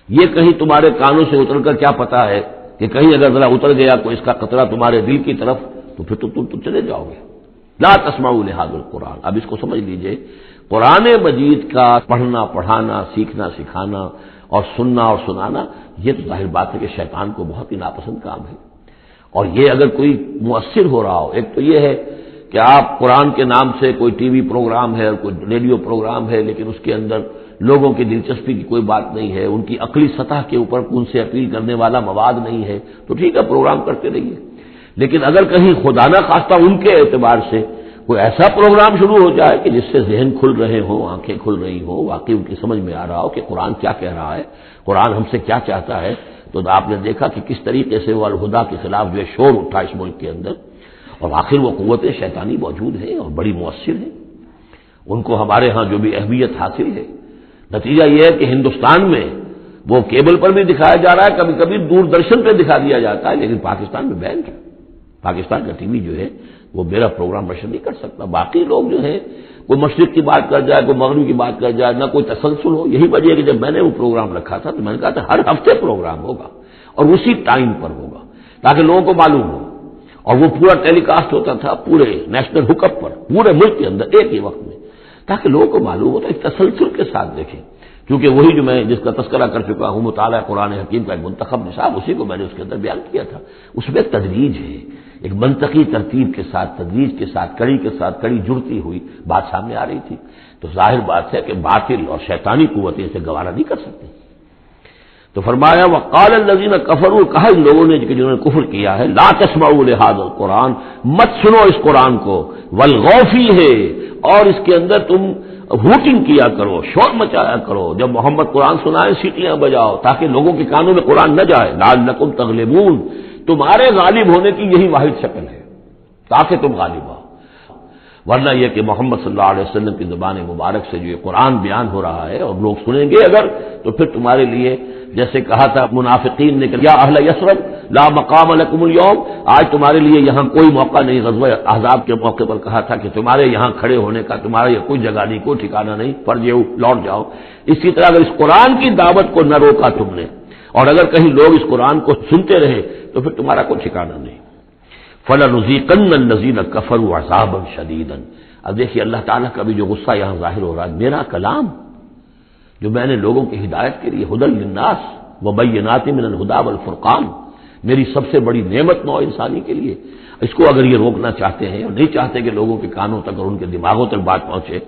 یہ کہیں تمہارے کانوں سے اتر کر کیا پتا ہے کہ کہیں اگر ذرا اتر گیا کوئی اس کا قطرہ تمہارے دل کی طرف تو پھر تم چلے جاؤ گے۔ لا تسمعوا لهذا القرآن، اب اس کو سمجھ لیجئے، قرآن مجید کا پڑھنا پڑھانا، سیکھنا سکھانا اور سننا اور سنانا، یہ تو ظاہر بات ہے کہ شیطان کو بہت ہی ناپسند کام ہے، اور یہ اگر کوئی مؤثر ہو رہا ہو، ایک تو یہ ہے کہ آپ قرآن کے نام سے کوئی ٹی وی پروگرام ہے اور کوئی ریڈیو پروگرام ہے، لیکن اس کے اندر لوگوں کی دلچسپی کی کوئی بات نہیں ہے، ان کی عقلی سطح کے اوپر ان سے اپیل کرنے والا مواد نہیں ہے، تو ٹھیک ہے پروگرام کرتے رہیے، لیکن اگر کہیں خدا نہ خواستہ ان کے اعتبار سے کوئی ایسا پروگرام شروع ہو جائے کہ جس سے ذہن کھل رہے ہوں، آنکھیں کھل رہی ہوں، واقعی ان کی سمجھ میں آ رہا ہو کہ قرآن کیا کہہ رہا ہے، قرآن ہم سے کیا چاہتا ہے، تو آپ نے دیکھا کہ کس طریقے سے وہ الہدا کے خلاف جو ہے شور اٹھا اس ملک کے اندر، اور آخر وہ قوتیں شیطانی موجود ہیں اور بڑی مؤثر ہیں، ان کو ہمارے ہاں جو بھی اہمیت حاصل ہے، نتیجہ یہ ہے کہ ہندوستان میں وہ کیبل پر بھی دکھایا جا رہا ہے، کبھی کبھی دوردرشن پہ دکھا دیا جاتا ہے، لیکن پاکستان میں بین ہے، پاکستان کا ٹی وی جو ہے وہ میرا پروگرام نشر نہیں کر سکتا، باقی لوگ جو ہے کوئی مشرق کی بات کر جائے، کوئی مغرب کی بات کر جائے، نہ کوئی تسلسل ہو۔ یہی وجہ ہے کہ جب میں نے وہ پروگرام رکھا تھا تو میں نے کہا تھا ہر ہفتے پروگرام ہوگا اور اسی ٹائم پر ہوگا تاکہ لوگوں کو معلوم ہو، اور وہ پورا ٹیلی کاسٹ ہوتا تھا پورے نیشنل ہوک اپ پر، پورے ملک کے اندر ایک ہی وقت میں، تاکہ لوگوں کو معلوم ہو، تو ایک تسلسل کے ساتھ دیکھیں، کیونکہ وہی جو میں جس کا تذکرہ کر چکا ہوں مطالعہ قرآن حکیم کا ایک منتخب نصاب، اسی کو میں نے اس کے اندر بیان کیا تھا، اس میں تدریج ہے، ایک منطقی ترتیب کے ساتھ، تدریج کے ساتھ، کڑی کے ساتھ کڑی جڑتی ہوئی بات سامنے آ رہی تھی، تو ظاہر بات ہے کہ باطل اور شیطانی قوتیں اسے گوارا نہیں کر سکتی۔ تو فرمایا وقال الذین کفروا، کہا ان لوگوں نے جنہوں نے کفر کیا ہے، لا تسمعوا لهذا القرآن، مت سنو اس قرآن کو، والغوا فیہ، اور اس کے اندر تم ہوٹنگ کیا کرو، شور مچایا کرو، جب محمد قرآن سنائے سیٹیاں بجاؤ تاکہ لوگوں کے کانوں میں قرآن نہ جائے، لعلکم تغلبون، تمہارے غالب ہونے کی یہی واحد شکل ہے تاکہ تم غالب ہو، ورنہ یہ کہ محمد صلی اللہ علیہ وسلم کی زبان مبارک سے جو یہ قرآن بیان ہو رہا ہے اور لوگ سنیں گے اگر، تو پھر تمہارے لیے جیسے کہا تھا منافقین نے کہ یا اہل یثرب لا مقام لکم اليوم، آج تمہارے لیے یہاں کوئی موقع نہیں، غزوہ احزاب کے موقع پر کہا تھا کہ تمہارے یہاں کھڑے ہونے کا تمہارا یہ کوئی جگہ نہیں، کوئی ٹھکانہ نہیں، فرجعوا، لوٹ جاؤ۔ اسی طرح اگر اس قرآن کی دعوت کو نہ روکا تم نے، اور اگر کہیں لوگ اس قرآن کو سنتے رہے تو پھر تمہارا کوئی ٹھکانہ نہیں۔ فَلَنُذِيقَنَّ الَّذِينَ كَفَرُوا عَذَابًا شَدِيدًا، اب دیکھیے اللہ تعالیٰ کا بھی جو غصہ یہاں ظاہر ہو رہا ہے، میرا کلام جو میں نے لوگوں کی ہدایت کے لیے ہدی للناس وبینات من الہدی والفرقان، میری سب سے بڑی نعمت نوع انسانی کے لیے، اس کو اگر یہ روکنا چاہتے ہیں اور نہیں چاہتے کہ لوگوں کے کانوں تک اور ان کے دماغوں تک بات پہنچے،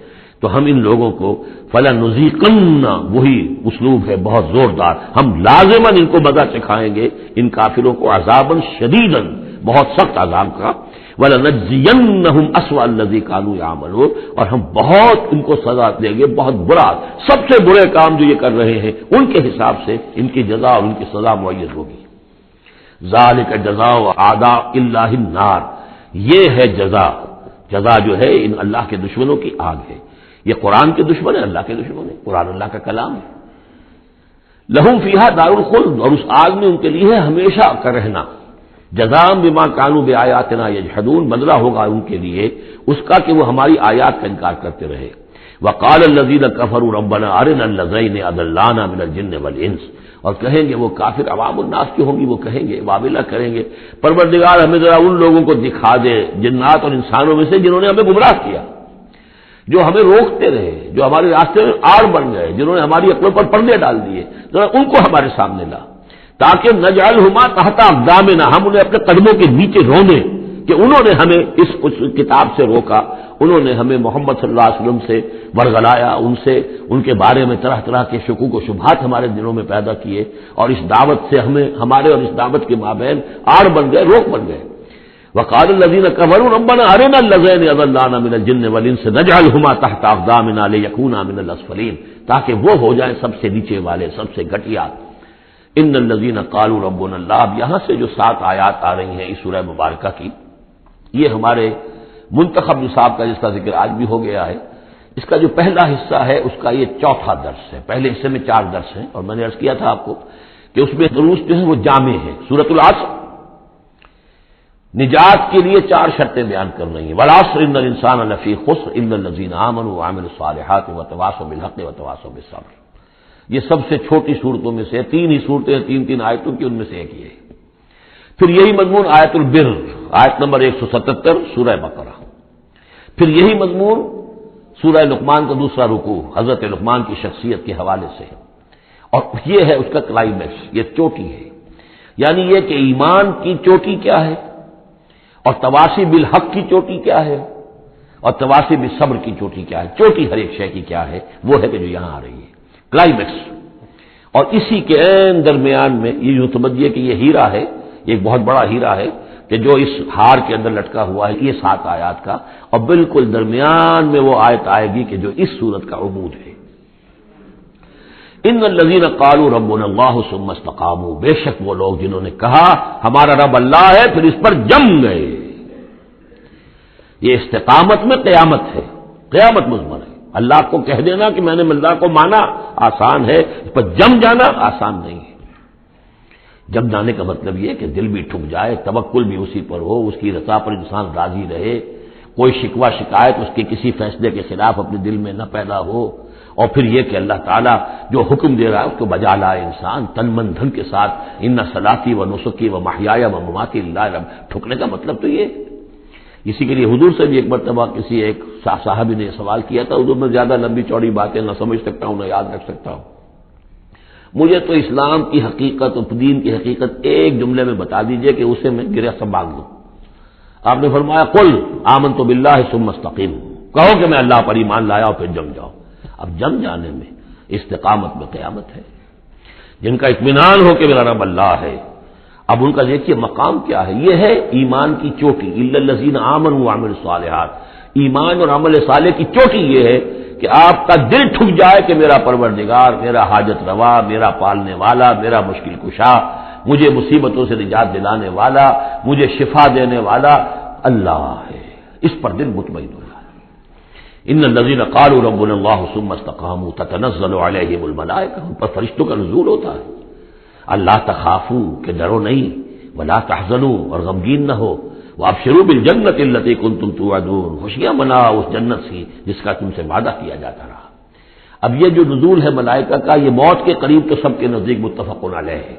تو ہم ان لوگوں کو فَلَنُذِيقَنَّ، وہی اسلوب ہے بہت زوردار، ہم لازماً ان کو مزہ چکھائیں گے ان کافروں کو عذاباً شدیداً، بہت سخت عذاب کا، وَلَنَجْزِيَنَّهُمْ أَسْوَأَ الَّذِي كَانُوا يَعْمَلُونَ، اور ہم بہت ان کو سزا دیں گے، بہت برا، سب سے برے کام جو یہ کر رہے ہیں ان کے حساب سے ان کی جزا اور ان کی سزا معین ہوگی۔ ذَلِكَ جَزَاءُ أَعْدَاءِ اللَّهِ النَّارُ، یہ ہے جزا، جزا جو ہے ان اللہ کے دشمنوں کی آگ ہے۔ یہ قرآن کے دشمن ہے، اللہ کے دشمن ہے، قرآن اللہ کا کلام ہے۔ لہم فیہا دار الخلد، اور اس آگ میں ان کے لیے ہے ہمیشہ کا رہنا۔ جزاء بما كانوا بآیاتنا یجحدون، بدلہ ہوگا ان کے لیے اس کا کہ وہ ہماری آیات کا انکار کرتے رہے۔ وقال الذين كفروا ربنا ارنا الذين اضلانا من الجن والانس، اور کہیں گے وہ کافر عوام الناس کی ہوں گی، وہ کہیں گے وابلہ کریں گے، پروردگار ہمیں ذرا ان لوگوں کو دکھا دے جنات اور انسانوں میں سے جنہوں نے ہمیں گمراہ کیا، جو ہمیں روکتے رہے، جو ہمارے راستے میں آڑ بن گئے، جنہوں نے ہماری عقلوں پر پردے ڈال دیے، ذرا ان کو ہمارے سامنے لا، تاکہ نجعلہما تحت اقدامنا، ہم انہیں اپنے قدموں کے نیچے رونے کہ انہوں نے ہمیں اس کتاب سے روکا، انہوں نے ہمیں محمد صلی اللہ علیہ وسلم سے ورغلایا، ان سے ان کے بارے میں طرح طرح کے شکوک و شبہات ہمارے دلوں میں پیدا کیے، اور اس دعوت سے ہمیں ہمارے اور اس دعوت کے مابین آڑ بن گئے، روک بن گئے۔ وقال الذين كفروا ربنا ارنا الذين اضلانا من الجن والانس نجعلهما تحت اقدامنا ليكونا من الاسفلين، تاکہ وہ ہو جائیں سب سے نیچے والے، سب سے گھٹیا۔ ان الذين قالوا ربنا الله، اب یہاں سے جو 7 آیات آ رہی ہیں اس سورہ مبارکہ کی، یہ ہمارے منتخب نصاب کا جس کا ذکر آج بھی ہو گیا ہے، اس کا جو پہلا حصہ ہے اس کا یہ چوتھا درس ہے۔ پہلے حصے میں 4 درس ہیں، اور میں نے عرض کیا تھا آپ کو کہ اس میں دروس جو ہیں وہ جامع ہے۔ سورۃ العصر نجات کے لیے 4 شرطیں بیان کر رہی ہیں، والعصر ان الانسان لفی خسر الا الذین آمنوا وعملوا الصالحات وتواصوا بالحق وتواصوا بالصبر۔ یہ سب سے چھوٹی صورتوں میں سے 3 ہی صورتیں، 3 آیتوں کی، ان میں سے ایک یہ ہے۔ پھر یہی مضمون آیت البر، آیت نمبر 177 سورہ بقرہ۔ پھر یہی مضمون سورہ لقمان کا دوسرا رکوع، حضرت لقمان کی شخصیت کے حوالے سے، اور یہ ہے اس کا کلائمیکس، یہ چوٹی ہے، یعنی یہ کہ ایمان کی چوٹی کیا ہے، اور تواصی بالحق کی چوٹی کیا ہے، اور تواصی بالصبر کی چوٹی کیا ہے۔ چوٹی ہر ایک شے کی کیا ہے، وہ ہے کہ جو یہاں آ رہی ہے، کلائمیکس۔ اور اسی کے عین درمیان میں یہ یوں سمجھیے کہ یہ ہیرا ہے، ایک بہت بڑا ہیرا ہے کہ جو اس ہار کے اندر لٹکا ہوا ہے، یہ 7 آیات کا، اور بالکل درمیان میں وہ آیت آئے گی کہ جو اس سورت کا عمود ہے۔ ان الذین قالوا ربنا اللہ ثم استقاموا، بے شک وہ لوگ جنہوں نے کہا ہمارا رب اللہ ہے پھر اس پر جم گئے۔ یہ استقامت میں قیامت ہے، قیامت مضمر ہے۔ اللہ کو کہہ دینا کہ میں نے اللہ کو مانا آسان ہے، اس پر جم جانا آسان نہیں ہے۔ جم جانے کا مطلب یہ کہ دل بھی ٹھک جائے، توکل بھی اسی پر ہو، اس کی رضا پر انسان راضی رہے، کوئی شکوہ شکایت اس کے کسی فیصلے کے خلاف اپنے دل میں نہ پیدا ہو، اور پھر یہ کہ اللہ تعالیٰ جو حکم دے رہا ہے اس کو بجا لائے انسان تن من دھن کے ساتھ، ان صلاتی و نسکی و محیایا و مماتی للہ رب۔ ٹھکنے کا مطلب تو یہ، اسی کے لیے حضور سے بھی ایک مرتبہ کسی ایک صاحب نے سوال کیا تھا، حضور میں زیادہ لمبی چوڑی باتیں نہ سمجھ سکتا ہوں نہ یاد رکھ سکتا ہوں، مجھے تو اسلام کی حقیقت اور دین کی حقیقت ایک جملے میں بتا دیجئے کہ اسے میں گرہ سب باندھ لوں۔ آپ نے فرمایا قل آمنت باللہ ثم استقیم، کہو کہ میں اللہ پر ایمان لایا اور پھر جم جاؤ۔ اب جم جانے میں استقامت میں قیامت ہے، جن کا اطمینان ہو کہ میرا رب اللہ ہے۔ اب ان کا دیکھیے مقام کیا ہے، یہ ہے ایمان کی چوٹی، الا الذین آمنوا وعملوا الصالحات۔ ایمان اور عمل صالح کی چوٹی یہ ہے کہ آپ کا دل ٹھک جائے کہ میرا پروردگار، میرا حاجت روا، میرا پالنے والا، میرا مشکل کشا، مجھے مصیبتوں سے نجات دلانے والا، مجھے شفا دینے والا اللہ ہے، اس پر دل مطمئن ہو جائے۔ ان الذین قالوا ربنا اللہ ثم استقاموا تتنزل علیہم الملائکہ، ان پر فرشتوں کا نزول ہوتا ہے۔ اللہ تخافوا کہ ڈرو نہیں، ولا تحزنوا اور غمگین نہ ہو، وابشروا بالجنۃ التی کنتم توعدون، خوشیاں مناؤ اس جنت سے جس کا تم سے وعدہ کیا جاتا رہا۔ اب یہ جو نزول ہے ملائکہ کا، یہ موت کے قریب تو سب کے نزدیک متفق علیہ ہے،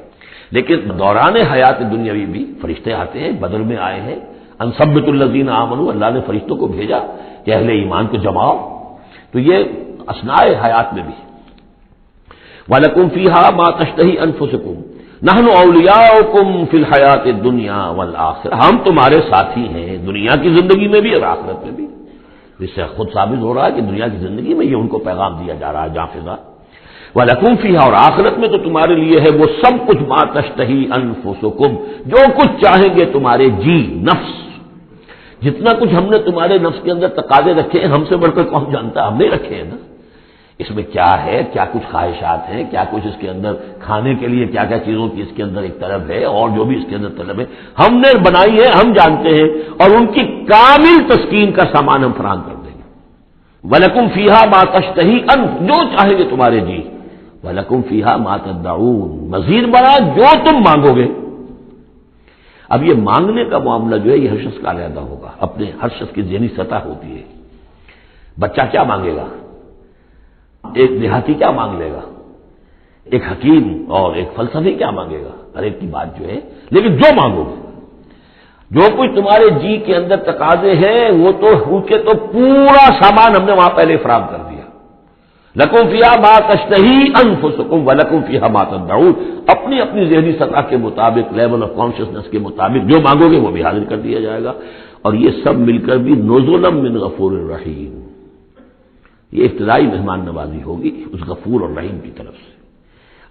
لیکن دوران حیات دنیاوی بھی فرشتے آتے ہیں، بدر میں آئے ہیں، ان ثبت الذین آمنوا، اللہ نے فرشتوں کو بھیجا کہ اہل ایمان کو جماؤ، تو یہ اثناء حیات میں بھی۔ وَلَكُمْ فِيهَا مَا تَشْتَهِي أَنفُسُكُمْ نَحْنُ أَوْلِيَاؤُكُمْ فِي الْحَيَاةِ الدُّنْيَا وَالْآخِرَةِ، ہم تمہارے ساتھی ہیں دنیا کی زندگی میں بھی اور آخرت میں بھی۔ اس سے خود ثابت ہو رہا ہے کہ دنیا کی زندگی میں یہ ان کو پیغام دیا جا رہا ہے جاں فضا۔ وَلَكُمْ فِيهَا، اور آخرت میں تو تمہارے لیے ہے وہ سب کچھ مَا تَشْتَهِي أَنفُسُكُمْ، جو کچھ چاہیں گے تمہارے جی، نفس، جتنا کچھ ہم نے تمہارے نفس کے اندر تقاضے رکھے ہیں، ہم سے بڑھ کر کون جانتا ہے؟ ہم نے رکھے ہیں نا۔ اس میں کیا ہے، کیا کچھ خواہشات ہیں، کیا کچھ اس کے اندر کھانے کے لیے کیا کیا چیزوں کی اس کے اندر ایک طلب ہے، اور جو بھی اس کے اندر طلب ہے ہم نے بنائی ہے، ہم جانتے ہیں، اور ان کی کامل تسکین کا سامان ہم فراہم کر دیں گے۔ وَلَكُمْ فِيهَا مَا تَشْتَهِي أَنفُسُكُمْ، جو چاہیں گے تمہارے جی، وَلَكُمْ فِيهَا مَا تَدَّعُونَ، مزید بڑا جو تم مانگو گے۔ اب یہ مانگنے کا معاملہ جو ہے یہ ہر شخص کا علیحدہ ہوگا، اپنے ہر شخص کی ذہنی سطح ہوتی ہے۔ بچہ کیا مانگے گا، ایک دیہاتی کیا مانگ لے گا، ایک حکیم اور ایک فلسفی کیا مانگے گا، ہر ایک کی بات جو ہے، لیکن جو مانگو گے، جو کچھ تمہارے جی کے اندر تقاضے ہیں وہ تو ان کے تو پورا سامان ہم نے وہاں پہلے فراہم کر دیا۔ لَكُمْ فِيهَا مَا تَشْتَهِي أَنفُسُكُمْ وَلَكُمْ فِيهَا مَا تَدَّعُونَ، اپنی اپنی ذہنی سطح کے مطابق، لیول آف کانشیسنس کے مطابق جو مانگو گے وہ بھی حاضر کر دیا جائے گا، اور یہ سب مل کر بھی نزلا من غفور الرحیم، یہ ابتدائی مہمان نوازی ہوگی اس غفور اور رحیم کی طرف سے۔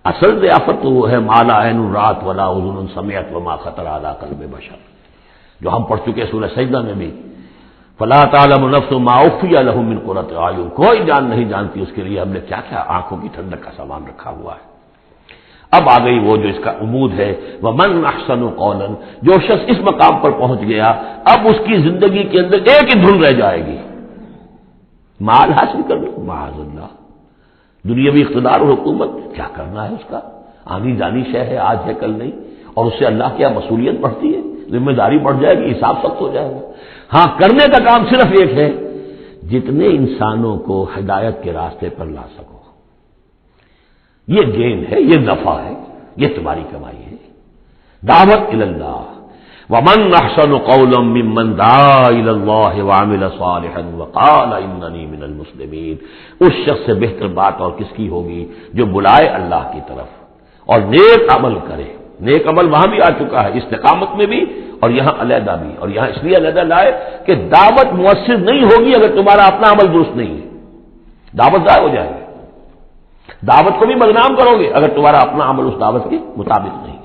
اصل ضیافت تو وہ ہے ما لا عین رأت ولا اذن سمعت وما خطر علی قلب بشر، جو ہم پڑھ چکے سورہ سجدہ میں بھی، فلا تعلم نفس ما اخفی لهم من قرۃ اعین، کوئی جان نہیں جانتی اس کے لیے ہم نے کیا کیا آنکھوں کی ٹھنڈک کا سامان رکھا ہوا ہے۔ اب آ گئی وہ جو اس کا عمود ہے، ومن احسن قولا، جو شخص اس مقام پر پہنچ گیا اب اس کی زندگی کے اندر ایک ہی دھن رہ جائے گی، مال حاصل کر لو، معاذ اللہ، دنیاوی اقتدار اور حکومت کیا کرنا ہے اس کا، آنی جانی شے ہے، آج ہے کل نہیں، اور اس سے اللہ کیا مسئولیت بڑھتی ہے، ذمہ داری بڑھ جائے گی، حساب سخت ہو جائے گا۔ ہاں کرنے کا کام صرف ایک ہے، جتنے انسانوں کو ہدایت کے راستے پر لا سکو، یہ گین ہے، یہ نفع ہے، یہ تمہاری کمائی ہے۔ دعوت الی اللہ، ومن احسن قولا ممن دعا الی اللہ وعمل صالحا وقال اننی من المسلمین، اس شخص سے بہتر بات اور کس کی ہوگی جو بلائے اللہ کی طرف اور نیک عمل کرے۔ نیک عمل وہاں بھی آ چکا ہے، استقامت میں بھی اور یہاں علیحدہ بھی، اور یہاں اس لیے علیحدہ لائے کہ دعوت مؤثر نہیں ہوگی اگر تمہارا اپنا عمل درست نہیں ہے، دعوت ضائع ہو جائے گی۔ دعوت کو بھی بدنام کرو گے اگر تمہارا اپنا عمل اس دعوت کے مطابق نہیں ہے۔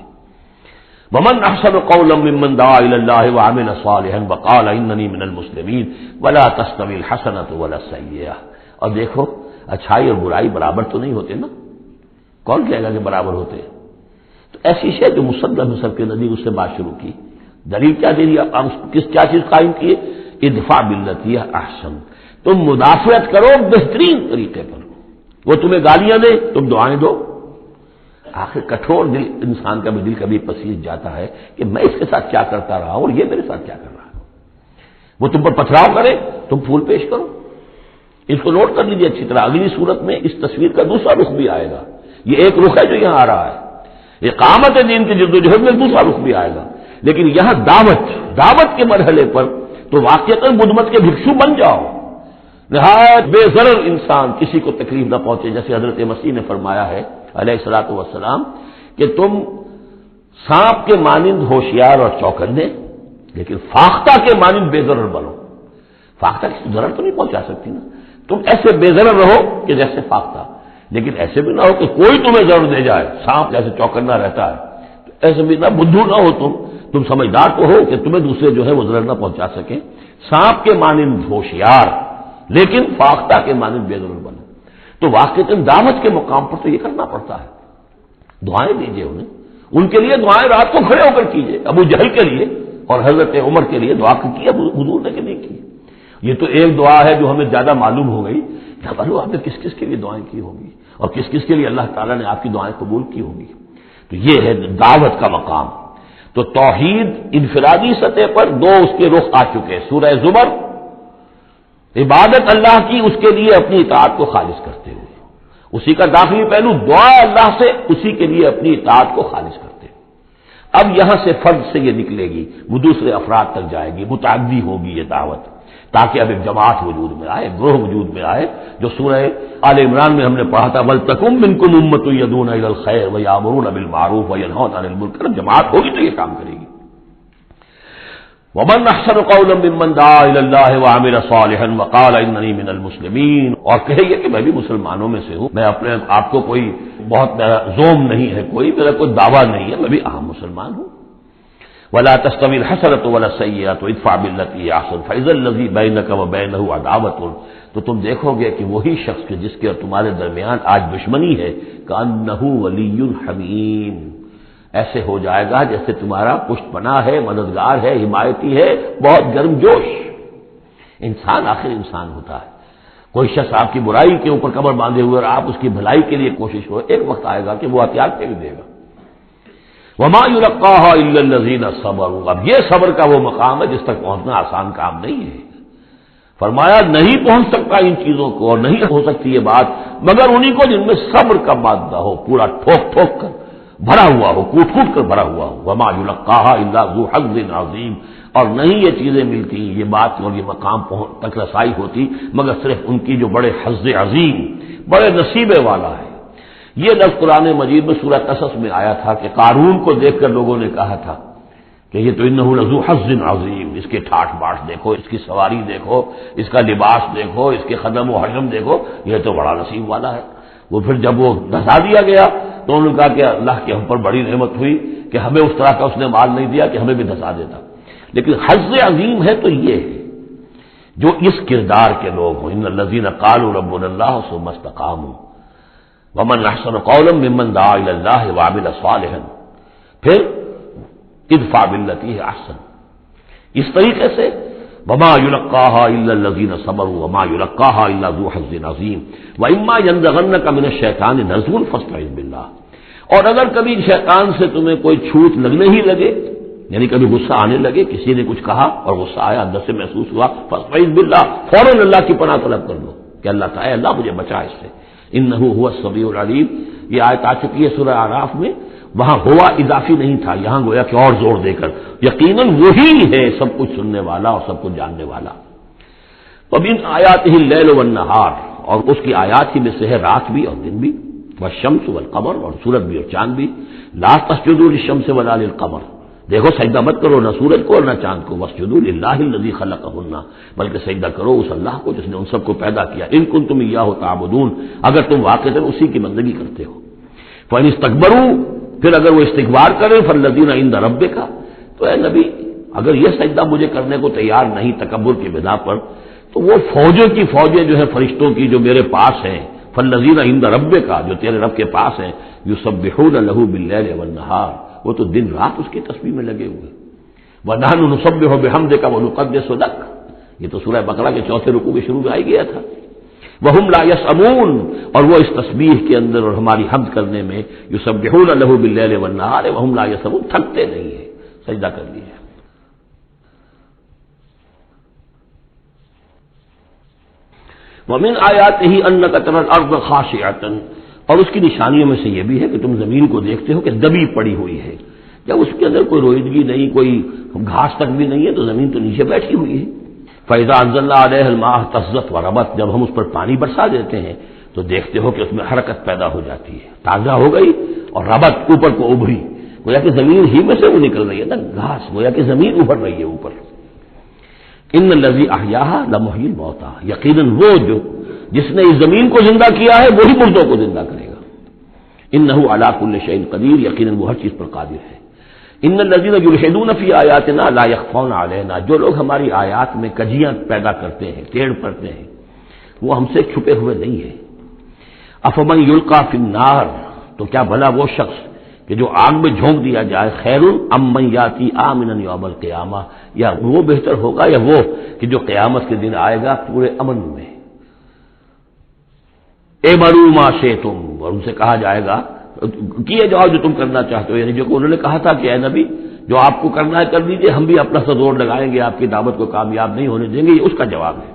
ومن احسن قولا ممن دعا الى الله وعمل صالحا وقال اننی من المسلمین ولا تستوی الحسنۃ ولا السیئۃ، اور دیکھو اچھائی اور برائی برابر تو نہیں ہوتے نا، کون کہے گا کہ برابر ہوتے ہیں؟ تو ایسی شے جو مسلم سب کے نزدیک اس سے بات شروع کی، دلیل کیا دے دیا، کیا چیز قائم کی ہے، ادفع باللتی ہی احسن، تم مدافعت کرو بہترین طریقے پر، وہ تمہیں گالیاں دے تم دعائیں دو۔ آخر کٹھور دل انسان کا بھی دل کبھی پسیج جاتا ہے کہ میں اس کے ساتھ کیا کرتا رہا اور یہ میرے ساتھ کیا کر رہا ہے، وہ تم پر پتھراؤ کرے تم پھول پیش کرو۔ اس کو نوٹ کر لیجیے اچھی طرح، اگلی صورت میں اس تصویر کا دوسرا رخ بھی آئے گا، یہ ایک رخ ہے جو یہاں آ رہا ہے، اقامت دین کی جدوجہد میں دوسرا رخ بھی آئے گا، لیکن یہاں دعوت کے مرحلے پر تو واقعتاً بدھ مت کے بھکشو بن جاؤ، نہایت بے ضرر انسان، کسی کو تکلیف نہ پہنچے، جیسے حضرت مسیح نے فرمایا ہے علیہ الصلوۃ والسلام کہ تم سانپ کے مانند ہوشیار اور چوکنے لیکن فاختہ کے مانند بے ضرر بنو۔ فاختہ کسی ضرر تو نہیں پہنچا سکتی نا، تم ایسے بے ضرر رہو کہ جیسے فاختہ، لیکن ایسے بھی نہ ہو کہ کوئی تمہیں ضرر دے جائے، سانپ جیسے چوکنا رہتا ہے، ایسے بھی نہ بدھو نہ ہو تم سمجھدار تو ہو کہ تمہیں دوسرے جو ہے وہ ضرر نہ پہنچا سکیں، سانپ کے مانند ہوشیار لیکن فاختہ کے مانند بے ضرر بنو۔ تو واقعتاً دعوت کے مقام پر تو یہ کرنا پڑتا ہے، دعائیں دیجیے انہیں، ان کے لیے دعائیں رات کو کھڑے ہو کر کیجیے، ابو جہل کے لیے اور حضرت عمر کے لیے دعا کی حضور نے کہ نہیں کی۔ یہ تو ایک دعا ہے جو ہمیں زیادہ معلوم ہو گئی، کیا معلوم آپ نے کس کس کے لیے دعائیں کی ہوگی اور کس کس کے لیے اللہ تعالیٰ نے آپ کی دعائیں قبول کی ہوگی۔ تو یہ ہے دعوت کا مقام۔ تو توحید انفرادی سطح پر دو اس کے رخ آ چکے، سورہ زمر عبادت اللہ کی، اس کے لیے اپنی اطاعت کو خالص کرتے ہوئے، اسی کا داخلی پہلو دعا اللہ سے، اسی کے لیے اپنی اطاعت کو خالص کرتے ہوئے۔ اب یہاں سے فرد سے یہ نکلے گی، وہ دوسرے افراد تک جائے گی، متعدی ہوگی یہ دعوت، تاکہ اب ایک جماعت وجود میں آئے، گروہ وجود میں آئے، جو سورہ آل عمران میں ہم نے پڑھا تھا وَلْتَكُن مِّنكُمْ أُمَّةٌ يَدْعُونَ إِلَى الْخَيْرِ وَيَأْمُرُونَ بِالْمَعْرُوفِ وَيَنْهَوْنَ عَنِ الْمُنكَرِ، جماعت ہوگی تو یہ کام کرے گی۔ وَمَنْ أَحْسَنُ قَوْلًا مِّمَّنْ دَعَا إِلَى اللَّهِ وَعَمِلَ صَالِحًا وَقَالَ إِنَّنِي مِنَ الْمُسْلِمِينَ، اور کہے کہ میں بھی مسلمانوں میں سے ہوں، میں اپنے آپ کو کوئی بہت میرا زوم نہیں ہے، میرا کوئی دعویٰ نہیں ہے، میں بھی عام مسلمان ہوں۔ ولا تستوی الحسنۃ ولا السیئۃ ادفع بالتی ہی احسن فاذا الذی بینک وبینہ عداوۃ، تو تم دیکھو گے کہ وہی شخص کے جس کے اور تمہارے درمیان آج دشمنی ہے، کأنہ ولی حمیم، ایسے ہو جائے گا جیسے تمہارا پشت پناہ ہے، مددگار ہے، حمایتی ہے، بہت گرم جوش۔ انسان آخر انسان ہوتا ہے، کوئی شخص آپ کی برائی کے اوپر کمر باندھے ہوئے اور آپ اس کی بھلائی کے لیے کوشش ہو، ایک وقت آئے گا کہ وہ ہتھیار پھینک دے گا۔ وما یلقاها الا الذین صبروا، اب یہ صبر کا وہ مقام ہے جس تک پہنچنا آسان کام نہیں ہے۔ فرمایا نہیں پہنچ سکتا ان چیزوں کو، اور نہیں ہو سکتی یہ بات مگر انہی کو جن میں صبر کا مادہ ہو، پورا ٹھوک ٹھوک کر بھرا ہوا ہو، کوٹ کوٹ کر بھرا ہوا ہو۔ وما یلقاها الا ذو حظ عظیم، اور نہیں یہ چیزیں ملتی، یہ بات اور یہ مقام تک رسائی ہوتی مگر صرف ان کی جو بڑے حظ عظیم، بڑے نصیبے والا ہے۔ یہ لفظ قرآن مجید میں سورہ قصص میں آیا تھا کہ قارون کو دیکھ کر لوگوں نے کہا تھا کہ یہ تو انہ لذو حظ عظیم، اس کے ٹھاٹ باٹ دیکھو، اس کی سواری دیکھو، اس کا لباس دیکھو، اس کے قدم و حجم دیکھو، یہ تو بڑا نصیب والا ہے۔ وہ پھر جب وہ دھسا دیا گیا تو انہوں نے کہا کہ اللہ کے ہم پر بڑی نعمت ہوئی کہ ہمیں اس طرح کا اس نے مال نہیں دیا کہ ہمیں بھی دھسا دیتا۔ لیکن حظ عظیم ہے تو یہ ہے جو اس کردار کے لوگ ہوں، ان الذین قالوا ربنا اللہ ثم استقاموا ومن احسن قولا ممن دعا الی اللہ وعمل صالحا، پھر ادفع بالتی ہی احسن، اس طریقے سے وما یلقاها الا الذین صبروا وما یلقاها الا ذو حظ عظیم واما ینزغنک من الشیطان نزغ فاستعذ باللہ، اور اگر کبھی شیطان سے تمہیں کوئی چھوٹ لگنے ہی لگے، یعنی کبھی غصہ آنے لگے، کسی نے کچھ کہا اور غصہ آیا، اندر سے محسوس ہوا، فاستعذ باللہ، فوراً اللہ کی پناہ طلب کر لو کہ اللہ تعالی اللہ مجھے بچا اس سے، انہ هو السمیع العلیم۔ یہ آیت آ چکی ہے سورہ اعراف میں، وہاں ہوا اضافی نہیں تھا، یہاں گویا کہ اور زور دے کر یقیناً وہی ہے سب کچھ سننے والا اور سب کچھ جاننے والا۔ ومن آیاتہ اللیل والنہار، اور اس کی آیات ہی میں سے ہے رات بھی اور دن بھی، والشمس والقمر، اور سورج بھی اور چاند بھی، لا تسجدوا للشمس ولا للقمر، دیکھو سجدہ مت کرو نہ سورج کو اور نہ چاند کو، واسجدوا للہ الذی خلقہن، بلکہ سجدہ کرو اس اللہ کو جس نے ان سب کو پیدا کیا، ان کنتم ایاہ تعبدون، اگر تم واقعتاً اسی کی بندگی کرتے ہو۔ فإن استکبروا، پھر اگر وہ استکبار کریں، فالذین عند ربک، تو اے نبی اگر یہ سجدہ مجھے کرنے کو تیار نہیں تکبر کی بنا پر، تو وہ فوجوں کی فوجیں جو ہے فرشتوں کی جو میرے پاس ہیں، فالذین عند ربک، جو تیرے رب کے پاس ہیں، یسبحون لہ باللیل والنہار، وہ تو دن رات اس کی تسبیح میں لگے ہوئے۔ وَنَحْنُ نُسَبِّحُ بِحَمْدِكَ وَنُقَدِّسُ لَكَ، یہ تو سورہ بقرہ کے چوتھے رکوع کے شروع میں آئی گیا تھا۔ وَهُمْ لَا يَسْأَمُونَ، اور وہ اس تسبیح کے اندر اور ہماری حمد کرنے میں، یسبحون لہ باللیل والنہار وَهُمْ لَا يَسْأَمُونَ، تھکتے نہیں ہیں، سجدہ کر لیجیے۔ وَمِنْ آیَاتِهِ أَنَّكَ تَرَى الْأَرْضَ خَاشِعَةً، اور اس کی نشانیوں میں سے یہ بھی ہے کہ تم زمین کو دیکھتے ہو کہ دبی پڑی ہوئی ہے، جب اس کے اندر کوئی روئیدگی نہیں، کوئی گھاس تک بھی نہیں ہے تو زمین تو نیچے بیٹھی ہوئی ہے۔ فَإِذَا أَنزَلْنَا عَلَيْهَا الْمَاءَ اهْتَزَّتْ وَرَبَتْ، جب ہم اس پر پانی برسا دیتے ہیں تو دیکھتے ہو کہ اس میں حرکت پیدا ہو جاتی ہے، تازہ ہو گئی اور ربت اوپر کو ابھری، گویا کہ زمین ہی میں سے وہ نکل رہی ہے نا گھاس، گویا کہ زمین ابھر رہی ہے اوپر۔ ان الذی احیاها لمحیی الموتى، یقیناً وہ جو جس نے اس زمین کو زندہ کیا ہے وہی مردوں کو زندہ کرے گا۔ انہ علی کل شیء قدیر، یقیناً وہ ہر چیز پر قادر ہے۔ ان الذین یلحدون فی آیاتنا لا یخفون علینا، جو لوگ ہماری آیات میں کجیاں پیدا کرتے ہیں، ٹیڑھ پڑتے ہیں، وہ ہم سے چھپے ہوئے نہیں ہیں۔ افمن یلقی فی النار، تو کیا بھلا وہ شخص کہ جو آگ میں جھونک دیا جائے، خیر ام من یاتی آمنا یوم القیامہ، یا وہ بہتر ہوگا یا وہ کہ جو قیامت کے دن آئے گا پورے امن میں۔ اعملوا ما شئتم، اور ان سے کہا جائے گا کیے جاؤ جو تم کرنا چاہتے ہو، یعنی جو کہ انہوں نے کہا تھا کہ اے نبی جو آپ کو کرنا ہے کر دیجئے، ہم بھی اپنا سا زور لگائیں گے، آپ کی دعوت کو کامیاب نہیں ہونے دیں گے، یہ اس کا جواب ہے۔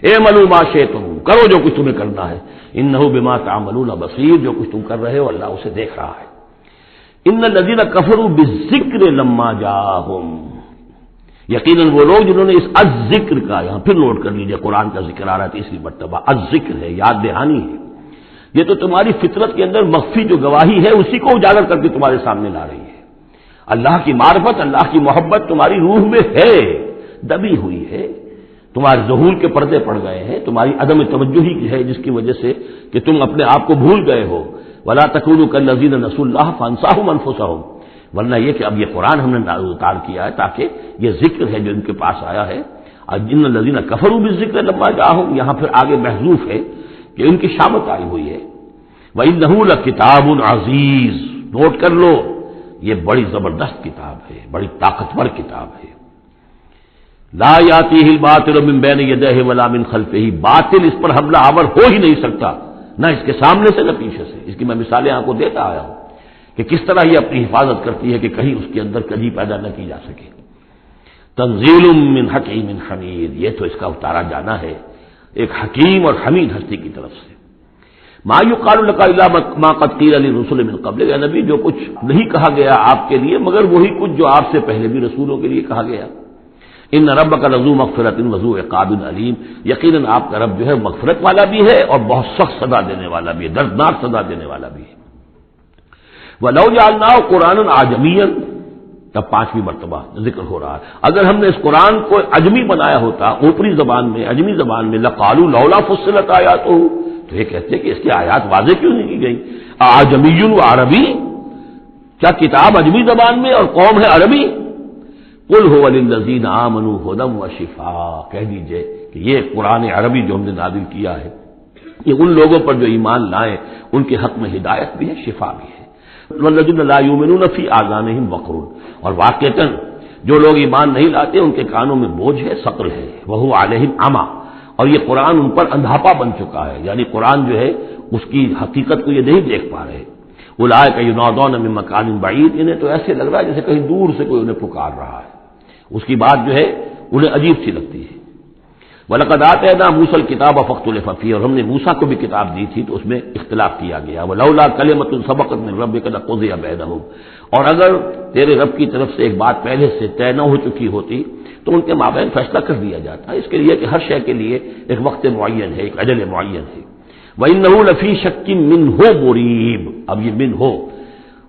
اعملوا ما شئتم، کرو جو کچھ تمہیں کرنا ہے، انہ بما تعملون بصیر، جو کچھ تم کر رہے ہو اللہ اسے دیکھ رہا ہے۔ ان الذین کفروا بالذکر لما جاءہم، یقیناً وہ لوگ جنہوں نے اس الذکر کا، یہاں پھر نوٹ کر لیجئے قرآن کا ذکر آ رہا ہے تیسری مرتبہ، الذکر ہے، یاد دہانی ہے، یہ تو تمہاری فطرت کے اندر مخفی جو گواہی ہے اسی کو اجاگر کر کے تمہارے سامنے لا رہی ہے۔ اللہ کی معرفت، اللہ کی محبت تمہاری روح میں ہے، دبی ہوئی ہے، تمہارے ظہور کے پردے پڑ گئے ہیں، تمہاری عدم توجہی ہے جس کی وجہ سے کہ تم اپنے آپ کو بھول گئے ہو۔ ولا تکونوا کالذین نسوا اللہ فانساہم انفسہم، ورنہ یہ کہ اب یہ قرآن ہم نے اتار کیا ہے تاکہ یہ ذکر ہے جو ان کے پاس آیا ہے. ان الذین کفروا بالذکر لما جاءہم، یہاں پھر آگے محذوف ہے کہ ان کی شامت آئی ہوئی ہے. وَإِنَّهُ لَكِتَابٌ عَزِیزٌ، نوٹ کر لو یہ بڑی زبردست کتاب ہے، بڑی طاقتور کتاب ہے. لا یاتیہ الباطل من بین یدیہ ولا من خلفہ، باطل اس پر حملہ آور ہو ہی نہیں سکتا، نہ اس کے سامنے سے نہ پیچھے سے. اس کی میں مثالیں آپ کو دیتا آیا ہوں کہ کس طرح یہ اپنی حفاظت کرتی ہے کہ کہیں اس کے اندر کجی پیدا نہ کی جا سکے. تنزیل من حکیم حمید، یہ تو اس کا اتارا جانا ہے ایک حکیم اور حمید ہستی کی طرف سے. ما یقال لک الا ما قد قیل للرسل من قبل، اے نبی جو کچھ نہیں کہا گیا آپ کے لیے مگر وہی کچھ جو آپ سے پہلے بھی رسولوں کے لیے کہا گیا. ان ربک لذو مغفرۃ وذو عقاب علیم، یقیناً آپ کا رب جو ہے مغفرت والا بھی ہے اور بہت سخت سزا دینے والا بھی ہے، دردناک سزا دینے والا بھی ہے. وَلَوْ جَعَلْنَاهُ قُرْآنًا عَجَمِيًّا، تب 5ویں مرتبہ ذکر ہو رہا ہے، اگر ہم نے اس قرآن کو عجمی بنایا ہوتا، اوپری زبان میں، عجمی زبان میں، لَقَالُوا لَوْلَا فُصِّلَتْ آیَاتُهُ، تو یہ کہتے کہ اس کی آیات واضح کیوں نہیں کی گئی. اعجمی و عربی، کیا کتاب عجمی زبان میں اور قوم ہے عربی. قُلْ هُوَ لِلَّذِينَ آمَنُوا هُدًى وَشِفَاءٌ، کہہ دیجئے کہ یہ قرآن عربی جو ہم نے نازل کیا ہے یہ ان لوگوں پر جو ایمان لائیں ان کے حق میں ہدایت بھی ہے، شفا بھی ہے. وَالَّذِينَ لَا يُؤْمِنُونَ فِي آذَانِهِمْ وَقْرٌ، اور واقعتاً جو لوگ ایمان نہیں لاتے ان کے کانوں میں بوجھ ہے، ثقل ہے. وَهُوَ عَلَيْهِمْ عَمًى، اور یہ قرآن ان پر اندھاپا بن چکا ہے، یعنی قرآن جو ہے اس کی حقیقت کو یہ نہیں دیکھ پا رہے. اولئک ینادون من مکان بعید، انہیں تو ایسے لگ رہا ہے جیسے کہیں دور سے کوئی انہیں پکار رہا ہے، اس کی بات جو ہے انہیں عجیب سی لگتی ہے. وَلَقَدْ آتَيْنَا مُوسَى الْكِتَابَ فَاخْتُلِفَ فِيهِ، اور ہم نے موسیٰ کو بھی کتاب دی تھی تو اس میں اختلاف کیا گیا. وَلَوْلَا كَلِمَةٌ سَبَقَتْ مِن رَّبِّكَ لَقُضِيَ بَيْنَهُمْ، اور اگر تیرے رب کی طرف سے ایک بات پہلے سے طے نہ ہو چکی ہوتی تو ان کے مابین فیصلہ کر دیا جاتا. اس کے لیے کہ ہر شے کے لیے ایک وقت معین ہے، ایک اجل معین ہے. وَإِنَّهُ لَفِي شَكٍّ مِّنْهُ مُرِيبٍ، اب یہ من ہو،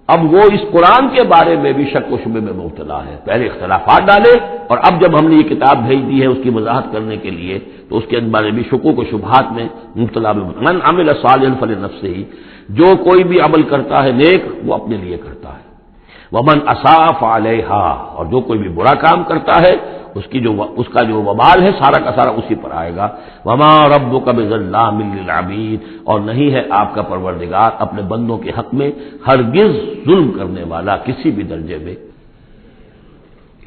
اب وہ اس قرآن کے بارے میں بھی شک و شبے میں مبتلا ہے. پہلے اختلافات ڈالے اور اب جب ہم نے یہ کتاب بھیج دی ہے اس کی وضاحت کرنے کے لیے تو اس کے بارے بھی شکوک و شبہات میں مبتلا. من عمل صالحا فلنفسہ، جو کوئی بھی عمل کرتا ہے نیک وہ اپنے لیے کرتا ہے. ومن اساء فعلیہا، اور جو کوئی بھی برا کام کرتا ہے اس کا جو وبال ہے سارا کا سارا اسی پر آئے گا. وما ربک بظلام للعبید، اور نہیں ہے آپ کا پروردگار اپنے بندوں کے حق میں ہرگز ظلم کرنے والا کسی بھی درجے میں.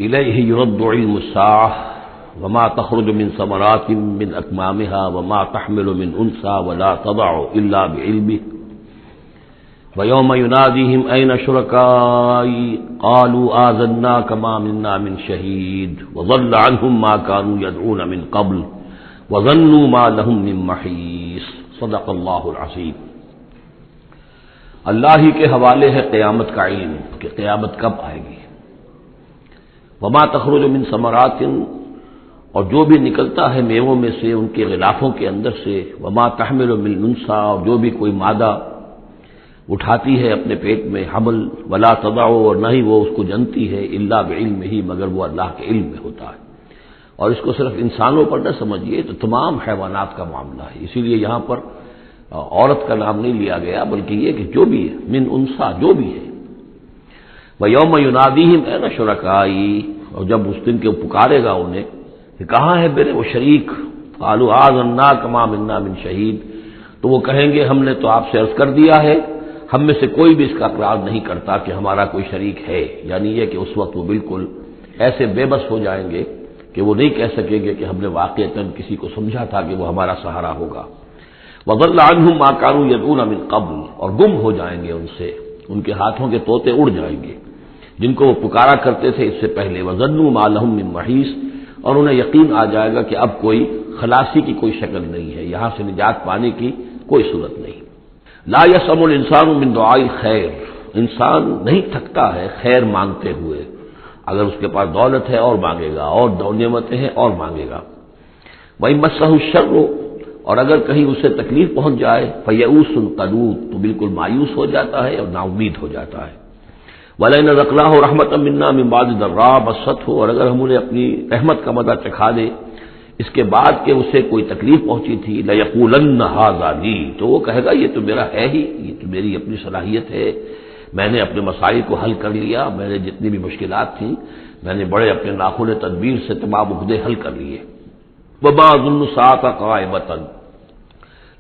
الیہ یرد علم الساعہ وما تخرج من ثمرات من اکمامها وما تحمل من انثى ولا تضع الا بعلمه وَيَوْمَ يُنَادِيهِمْ أَيْنَ شُرَكَائِي قَالُوا آذَنَّاكَ مَا مِنَّا مِنْ شَهِيدٍ وَضَلَّ عَنْهُمْ مَا كَانُوا يَدْعُونَ مِنْ قَبْلُ وَظَنُّوا مَا لَهُمْ مِنْ مَحِيصٍ. صدق اللہ العظیم. اللہ ہی کے حوالے ہے قیامت کا علم کہ قیامت کب آئے گی. وَمَا تَخْرُجُ مِنْ ثَمَرَاتٍ، اور جو بھی نکلتا ہے میووں میں سے ان کے غلافوں کے اندر سے. وَمَا تَحْمِلُ مِنْ أُنثىٰ، اور جو بھی کوئی مادہ اٹھاتی ہے اپنے پیٹ میں حمل. ولا تضع، اور نہ ہی وہ اس کو جنتی ہے الا بعلمہ، مگر وہ اللہ کے علم میں ہوتا ہے. اور اس کو صرف انسانوں پر نہ سمجھیے، تو تمام حیوانات کا معاملہ ہے. اسی لیے یہاں پر عورت کا نام نہیں لیا گیا بلکہ یہ کہ جو بھی ہے من انثیٰ، جو بھی ہے. وَيَوْمَ يُنَادِيهِمْ أَيْنَ شُرَكَائِي، اور جب اس دن کے پکارے گا انہیں کہ کہاں ہے میرے وہ شریک. قَالُوا آذَنَّاكَ مَا مِنَّا مِنْ شَهِيدٍ، تو وہ کہیں گے ہم نے تو آپ سے عرض کر دیا ہے، ہم میں سے کوئی بھی اس کا اقرار نہیں کرتا کہ ہمارا کوئی شریک ہے. یعنی یہ کہ اس وقت وہ بالکل ایسے بے بس ہو جائیں گے کہ وہ نہیں کہہ سکیں گے کہ ہم نے واقعتاً کسی کو سمجھا تھا کہ وہ ہمارا سہارا ہوگا. وَضَلَّ عَنْهُمْ مَا كَانُوا يَدْعُونَ مِنْ قَبْلُ، اور گم ہو جائیں گے ان سے، ان کے ہاتھوں کے طوطے اڑ جائیں گے جن کو وہ پکارا کرتے تھے اس سے پہلے. وَظَنُّوا مَا لَهُم مِّن مَحِيصٍ، اور انہیں یقین آ جائے گا کہ اب کوئی خلاصی کی کوئی شکل نہیں ہے، یہاں سے نجات پانے کی کوئی صورت نہیں. لا یسأم الانسان من دعاء الخیر، انسان نہیں تھکتا ہے خیر مانگتے ہوئے. اگر اس کے پاس دولت ہے اور مانگے گا، اور نعمتیں ہیں اور مانگے گا. وَإِن مَسَّهُ الشَّرُّ، اور اگر کہیں اسے تکلیف پہنچ جائے فَيَئُوسٌ قَنُوطٌ، تو بالکل مایوس ہو جاتا ہے اور نا امید ہو جاتا ہے. وَلَئِنْ أَذَقْنَاهُ رَحْمَةً مِنَّا مِن بَعْدِ ضَرَّاءٍ مَسَّتْهُ، اور اگر ہم انہیں اپنی رحمت کا مزہ چکھا دے اس کے بعد کہ اسے کوئی تکلیف پہنچی تھی. لَيَقُولَنَّ هَٰذَا لِي، تو وہ کہے گا یہ تو میرا ہے ہی، یہ تو میری اپنی صلاحیت ہے، میں نے اپنے مسائل کو حل کر لیا، میں نے جتنی بھی مشکلات تھیں میں نے بڑے اپنے ناخن تدبیر سے تمام عہدے حل کر لیے۔ وما ظن الساعۃ قائمۃ،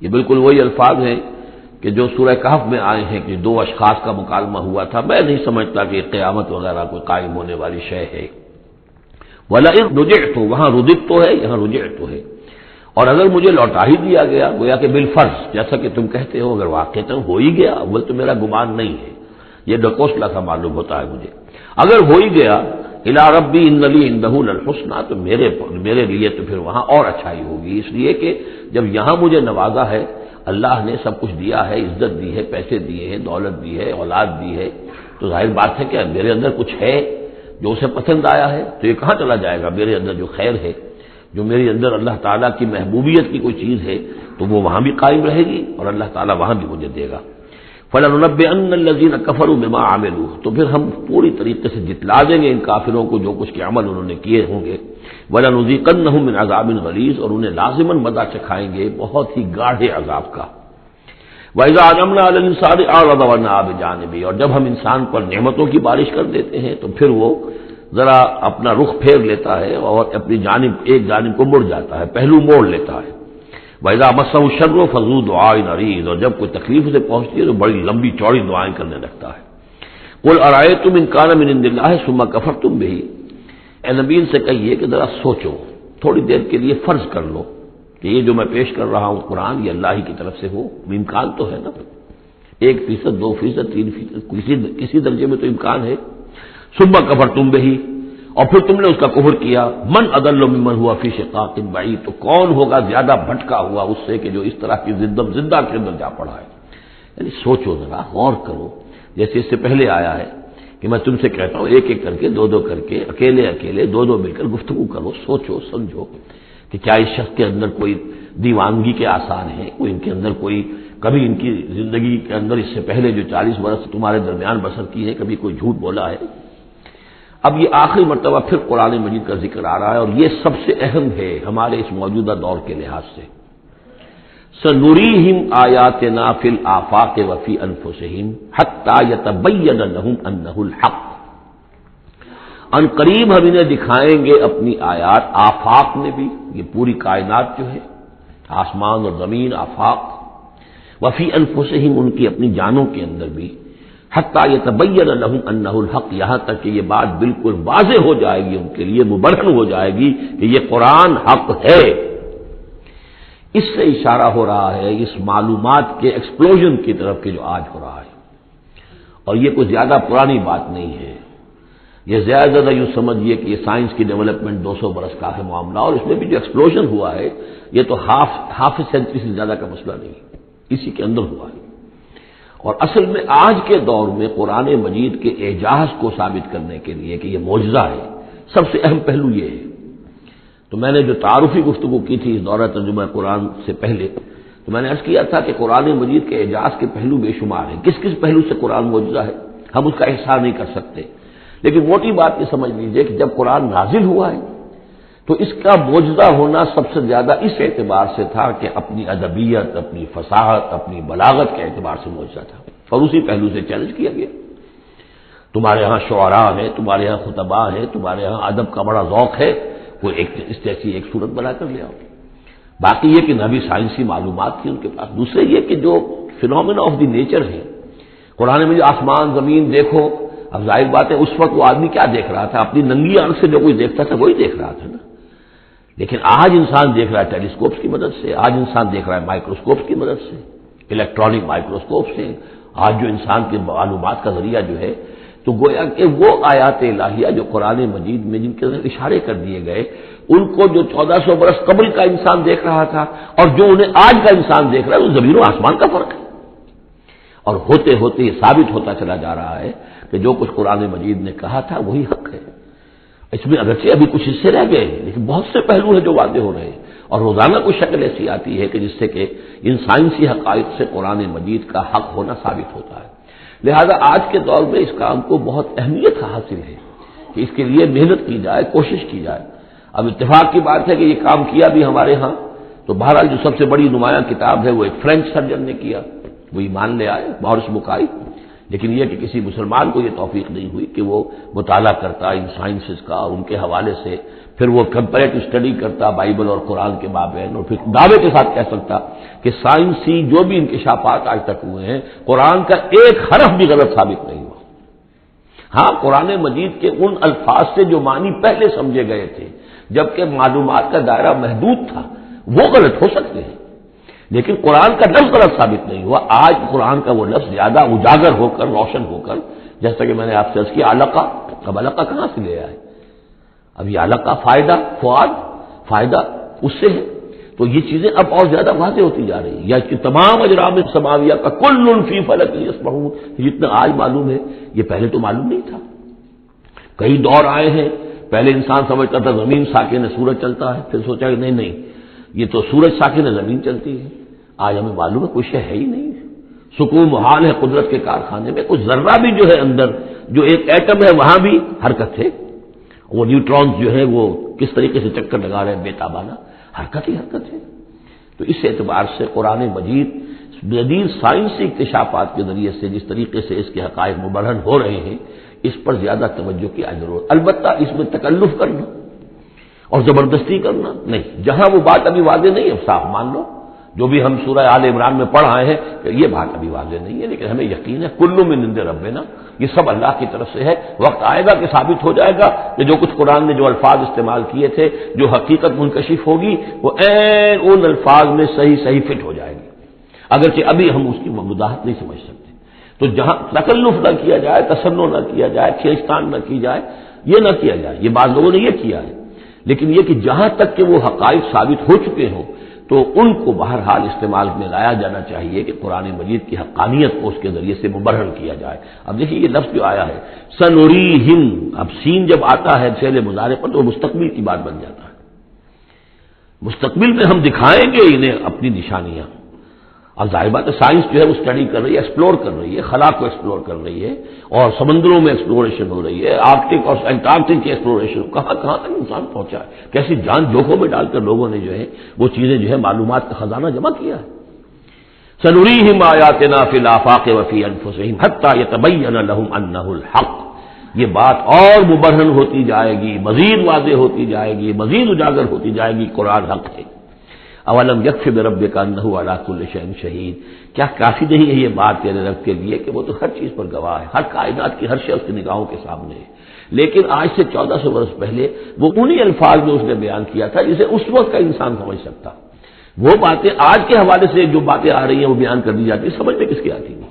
یہ بالکل وہی الفاظ ہیں کہ جو سورہ کہف میں آئے ہیں کہ دو اشخاص کا مکالمہ ہوا تھا، میں نہیں سمجھتا کہ قیامت وغیرہ کوئی قائم ہونے والی شے ہے۔ وَلَئِن رُجِعْتُ، وہاں رُجِعْتُ تو ہے، یہاں رُجِعْتُ ہے، اور اگر مجھے لوٹا ہی دیا گیا، گویا کہ بالفرض جیسا کہ تم کہتے ہو، اگر واقعتاً ہو ہی گیا، اول تو میرا گمان نہیں ہے، یہ ڈکوسلا سا معلوم ہوتا ہے مجھے، اگر ہو ہی گیا، اِلَىٰ رَبِّي إِنَّ لِي عِندَهُ لَلْحُسْنَىٰ، تو میرے لیے تو پھر وہاں اور اچھائی ہوگی، اس لیے کہ جب یہاں مجھے نوازا ہے، اللہ نے سب کچھ دیا ہے، عزت دی ہے، پیسے دیے ہیں، دولت دی ہے، اولاد دی ہے، تو ظاہر بات ہے کہ میرے اندر کچھ ہے جو اسے پسند آیا ہے، تو یہ کہاں چلا جائے گا؟ میرے اندر جو خیر ہے، جو میرے اندر اللہ تعالیٰ کی محبوبیت کی کوئی چیز ہے، تو وہ وہاں بھی قائم رہے گی اور اللہ تعالیٰ وہاں بھی مجھے دے گا۔ فَلَنُنَبِّئَنَّ الَّذِينَ كَفَرُوا بِمَا عَمِلُوا، تو پھر ہم پوری طریقے سے جتلا دیں گے ان کافروں کو جو کچھ کے عمل انہوں نے کیے ہوں گے، وَلَنُذِيقَنَّهُم مِّنْ عَذَابٍ غَلِيظٍ، اور انہیں لازماً مزہ چکھائیں گے بہت ہی گاڑھے عذاب کا۔ وَإِذَا أَنْعَمْنَا عَلَى الْإِنسَانِ أَعْرَضَ وَنَأَىٰ بِجَانِبِهِ، اور جب ہم انسان پر نعمتوں کی بارش کر دیتے ہیں تو پھر وہ ذرا اپنا رخ پھیر لیتا ہے اور اپنی جانب ایک جانب کو مڑ جاتا ہے، پہلو موڑ لیتا ہے۔ وَإِذَا مَسَّهُ الشَّرُّ فَذُو دُعَاءٍ عَرِيضٍ، اور جب کوئی تکلیف اسے پہنچتی ہے تو بڑی لمبی چوڑی دعائیں کرنے لگتا ہے۔ قُلْ أَرَأَيْتُمْ إِنْ كَانَ مِنْ عِندِ اللَّهِ ثُمَّ كَفَرْتُمْ بِهِ، اے نبی ان سے کہیے کہ ذرا سوچو، تھوڑی دیر کے لیے فرض کر لو کہ یہ جو میں پیش کر رہا ہوں قرآن یہ اللہ ہی کی طرف سے ہو، امکان تو ہے نا، 1%، 2%، 3%، کسی درجے میں تو امکان ہے۔ ثُمَّ كَفَرْتُمْ بِهِ، اور پھر تم نے اس کا کفر کیا، من اضل ممن هو فی شقاق بعید، تو کون ہوگا زیادہ بھٹکا ہوا اس سے کہ جو اس طرح کی زندہ کے اندر جا پڑا ہے۔ یعنی سوچو ذرا، غور کرو، جیسے اس سے پہلے آیا ہے کہ میں تم سے کہتا ہوں ایک ایک کر کے، دو دو کر کے، اکیلے اکیلے، دو دو مل کر گفتگو کرو، سوچو سمجھو کہ کیا اس شخص کے اندر کوئی دیوانگی کے آثار ہیں، کوئی ان کے اندر کوئی، کبھی ان کی زندگی کے اندر اس سے پہلے جو 40 برس تمہارے درمیان بسر کی ہے کبھی کوئی جھوٹ بولا ہے۔ اب یہ آخری مرتبہ پھر قرآن مجید کا ذکر آ رہا ہے اور یہ سب سے اہم ہے ہمارے اس موجودہ دور کے لحاظ سے۔ سَنُرِيهِمْ آيَاتِنَا فِي الْآفَاقِ وَفِي أَنفُسِهِمْ حَتَّى يَتَبَيَّنَ لَهُمْ أَنَّهُ الْحَقُّ، ان قریب ہم انہیں دکھائیں گے اپنی آیات، آفاق میں بھی، یہ پوری کائنات جو ہے، آسمان اور زمین، آفاق، وفی انفسہم، ان کی اپنی جانوں کے اندر بھی، حتیٰ یتبین لہم انہ الحق، یہاں تک کہ یہ بات بالکل واضح ہو جائے گی ان کے لیے، مبرہن ہو جائے گی کہ یہ قرآن حق ہے۔ اس سے اشارہ ہو رہا ہے اس معلومات کے ایکسپلوژن کی طرف کہ جو آج ہو رہا ہے، اور یہ کوئی زیادہ پرانی بات نہیں ہے، یہ زیادہ یوں سمجھیے کہ یہ سائنس کی ڈیولپمنٹ 200 برس کا ہے معاملہ، اور اس میں بھی جو ایکسپلوژن ہوا ہے یہ تو ہاف سینچری سے زیادہ کا مسئلہ نہیں ہے، اسی کے اندر ہوا ہے۔ اور اصل میں آج کے دور میں قرآن مجید کے اعجاز کو ثابت کرنے کے لیے کہ یہ معجزہ ہے، سب سے اہم پہلو یہ ہے۔ تو میں نے جو تعارفی گفتگو کی تھی اس دورہ ترجمہ قرآن سے پہلے، تو میں نے عرض کیا تھا کہ قرآن مجید کے اعجاز کے پہلو بے شمار ہیں، کس کس پہلو سے قرآن معجزہ ہے ہم اس کا احصاء نہیں کر سکتے، لیکن موٹی بات یہ سمجھ لیجئے کہ جب قرآن نازل ہوا ہے تو اس کا معجزہ ہونا سب سے زیادہ اس اعتبار سے تھا کہ اپنی ادبیت، اپنی فصاحت، اپنی بلاغت کے اعتبار سے معجزہ تھا، اور اسی پہلو سے چیلنج کیا گیا۔ تمہارے ہاں شعراء ہیں، تمہارے ہاں خطباء ہیں، تمہارے ہاں ادب کا بڑا ذوق ہے، کوئی اس جیسی ایک صورت بنا کر لے آؤ۔ باقی یہ کہ نہ بھی سائنسی معلومات تھی ان کے پاس، دوسرے یہ کہ جو فینومینا آف دی نیچر ہے قرآن میں، جو آسمان زمین دیکھو، اب ظاہر بات ہے اس وقت وہ آدمی کیا دیکھ رہا تھا، اپنی ننگی آنکھ سے جو کوئی دیکھتا تھا وہی دیکھ رہا تھا نا، لیکن آج انسان دیکھ رہا ہے ٹیلیسکوپس کی مدد سے، آج انسان دیکھ رہا ہے مائکروسکوپس کی مدد سے، الیکٹرانک مائکروسکوپ سے، آج جو انسان کے معلومات کا ذریعہ جو ہے، تو گویا کہ وہ آیات الہیہ جو قرآن مجید میں جن کے اشارے کر دیے گئے، ان کو جو 1400 برس قبل کا انسان دیکھ رہا تھا اور جو انہیں آج کا انسان دیکھ رہا ہے، وہ زمین و آسمان کا فرق ہے۔ اور ہوتے ہوتے یہ ثابت ہوتا چلا جا رہا ہے کہ جو کچھ قرآن مجید نے کہا تھا وہی حق ہے۔ اس میں اگرچہ ابھی کچھ حصے رہ گئے ہیں لیکن بہت سے پہلو ہیں جو واضح ہو رہے ہیں، اور روزانہ کچھ شکل ایسی آتی ہے کہ جس سے کہ ان سائنسی حقائق سے قرآن مجید کا حق ہونا ثابت ہوتا ہے۔ لہذا آج کے دور میں اس کام کو بہت اہمیت حاصل ہے کہ اس کے لیے محنت کی جائے، کوشش کی جائے۔ اب اتفاق کی بات ہے کہ یہ کام کیا بھی ہمارے ہاں، تو بہرحال جو سب سے بڑی نمایاں کتاب ہے وہ ایک فرینچ سرجن نے کیا، وہ ایمان لے آئے، مورس بکائی، لیکن یہ کہ کسی مسلمان کو یہ توفیق نہیں ہوئی کہ وہ مطالعہ کرتا ان سائنسز کا اور ان کے حوالے سے پھر وہ کمپیریٹو اسٹڈی کرتا بائبل اور قرآن کے مابین، اور پھر دعوے کے ساتھ کہہ سکتا کہ سائنسی جو بھی انکشافات آج تک ہوئے ہیں قرآن کا ایک حرف بھی غلط ثابت نہیں ہوا۔ ہاں، قرآن مجید کے ان الفاظ سے جو معنی پہلے سمجھے گئے تھے جبکہ معلومات کا دائرہ محدود تھا وہ غلط ہو سکتے ہیں، لیکن قرآن کا لفظ غلط ثابت نہیں ہوا۔ آج قرآن کا وہ لفظ زیادہ اجاگر ہو کر، روشن ہو کر، جیسا کہ میں نے آپ سے عرض کیا علقہ، اب علقہ کہاں سے لے آئے؟ اب یہ علقہ فائدہ، فؤاد، فائدہ اس سے ہے، تو یہ چیزیں اب اور زیادہ واضح ہوتی جا رہی ہیں۔ یا کہ تمام اجرام سماویہ کا کل فی فلک یسبحون، جتنا آج معلوم ہے یہ پہلے تو معلوم نہیں تھا۔ کئی دور آئے ہیں، پہلے انسان سمجھتا تھا زمین ساکن ہے سورج چلتا ہے، پھر سوچا کہ نہیں یہ تو سورج ساکن ہے زمین چلتی ہے۔ آج ہمیں معلوم ہے کوئی شے ہے ہی نہیں، سکون محال ہے قدرت کے کارخانے میں، کچھ ذرہ بھی جو ہے اندر جو ایک ایٹم ہے وہاں بھی حرکت ہے، وہ نیوٹرونز جو ہے وہ کس طریقے سے چکر لگا رہے ہیں بے تابانہ، حرکت ہی حرکت ہے۔ تو اس اعتبار سے قرآن مجید جدید سائنسی اکتشافات کے ذریعے سے جس طریقے سے اس کے حقائق مبرہن ہو رہے ہیں اس پر زیادہ توجہ کی ضرورت، البتہ اس میں تکلف کرنا اور زبردستی کرنا نہیں، جہاں وہ بات ابھی واضح نہیں ہے صاف مان لو، جو بھی ہم سورہ آل عمران میں پڑھ آئے ہیں کہ یہ بات ابھی واضح نہیں ہے، لیکن ہمیں یقین ہے کل من عند ربنا، یہ سب اللہ کی طرف سے ہے۔ وقت آئے گا کہ ثابت ہو جائے گا کہ جو کچھ قرآن نے جو الفاظ استعمال کیے تھے، جو حقیقت منکشف ہوگی وہ عین ان الفاظ میں صحیح فٹ ہو جائے گی، اگرچہ ابھی ہم اس کی وضاحت نہیں سمجھ سکتے۔ تو جہاں تکلف نہ کیا جائے، تصنع نہ کیا جائے، کھینچتان نہ کی جائے، یہ نہ کیا جائے، یہ بعض لوگوں نے یہ کیا ہے، لیکن یہ کہ جہاں تک کہ وہ حقائق ثابت ہو چکے ہوں تو ان کو بہرحال استعمال میں لایا جانا چاہیے کہ قرآن مجید کی حقانیت کو اس کے ذریعے سے مبرہن کیا جائے۔ اب دیکھیے یہ لفظ جو آیا ہے سنوریہم، اب سین جب آتا ہے فعل مضارع پر تو وہ مستقبل کی بات بن جاتا ہے، مستقبل میں ہم دکھائیں گے انہیں اپنی نشانیاں۔ اب ظاہر بات ہے سائنس جو ہے وہ اسٹڈی کر رہی ہے، ایکسپلور کر رہی ہے، خلا کو ایکسپلور کر رہی ہے، اور سمندروں میں ایکسپلوریشن ہو رہی ہے، آرکٹک اور انٹارکٹک کی ایکسپلوریشن، کہاں تک انسان پہنچا ہے، کیسی جان جوکھوں میں ڈال کر لوگوں نے جو ہے وہ چیزیں جو ہے معلومات کا خزانہ جمع کیا ہے۔ سنریہم آیاتنا فی الآفاق وفی انفسہم حتی یتبین لہم انہ الحق، یہ بات اور مبرہن ہوتی جائے گی، مزید واضح ہوتی جائے گی، مزید اجاگر ہوتی جائے گی، قرآن حق ہے۔ اولم یکفی بربک انہ علی کل شیء شہید، کیا کافی نہیں ہے یہ بات تیرے رب کے لیے کہ وہ تو ہر چیز پر گواہ ہے، ہر کائنات کی ہر شے اس کی نگاہوں کے سامنے ہے۔ لیکن آج سے 1400 برس پہلے وہ انہی الفاظ میں اس نے بیان کیا تھا جسے اس وقت کا انسان سمجھ سکتا، وہ باتیں آج کے حوالے سے جو باتیں آ رہی ہیں وہ بیان کر دی جاتی ہیں، سمجھ میں کس کی آتی نہیں۔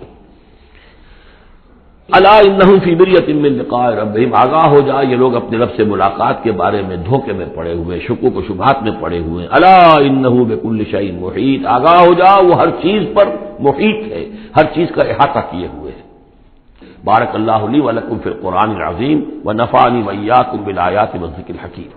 الا انہم فی مریۃ من لقاء ربہم، آگاہ ہو جا یہ لوگ اپنے رب سے ملاقات کے بارے میں دھوکے میں پڑے ہوئے، شکوک و شبہات میں پڑے ہوئے۔ الا انہ بکل شیء محیط، آگاہ ہو جا وہ ہر چیز پر محیط ہے، ہر چیز کا احاطہ کیے ہوئے ہے۔ بارک اللہ لی ولکم فی القرآن العظیم ونفعنی وإیاکم بالآیات والذکر الحکیم۔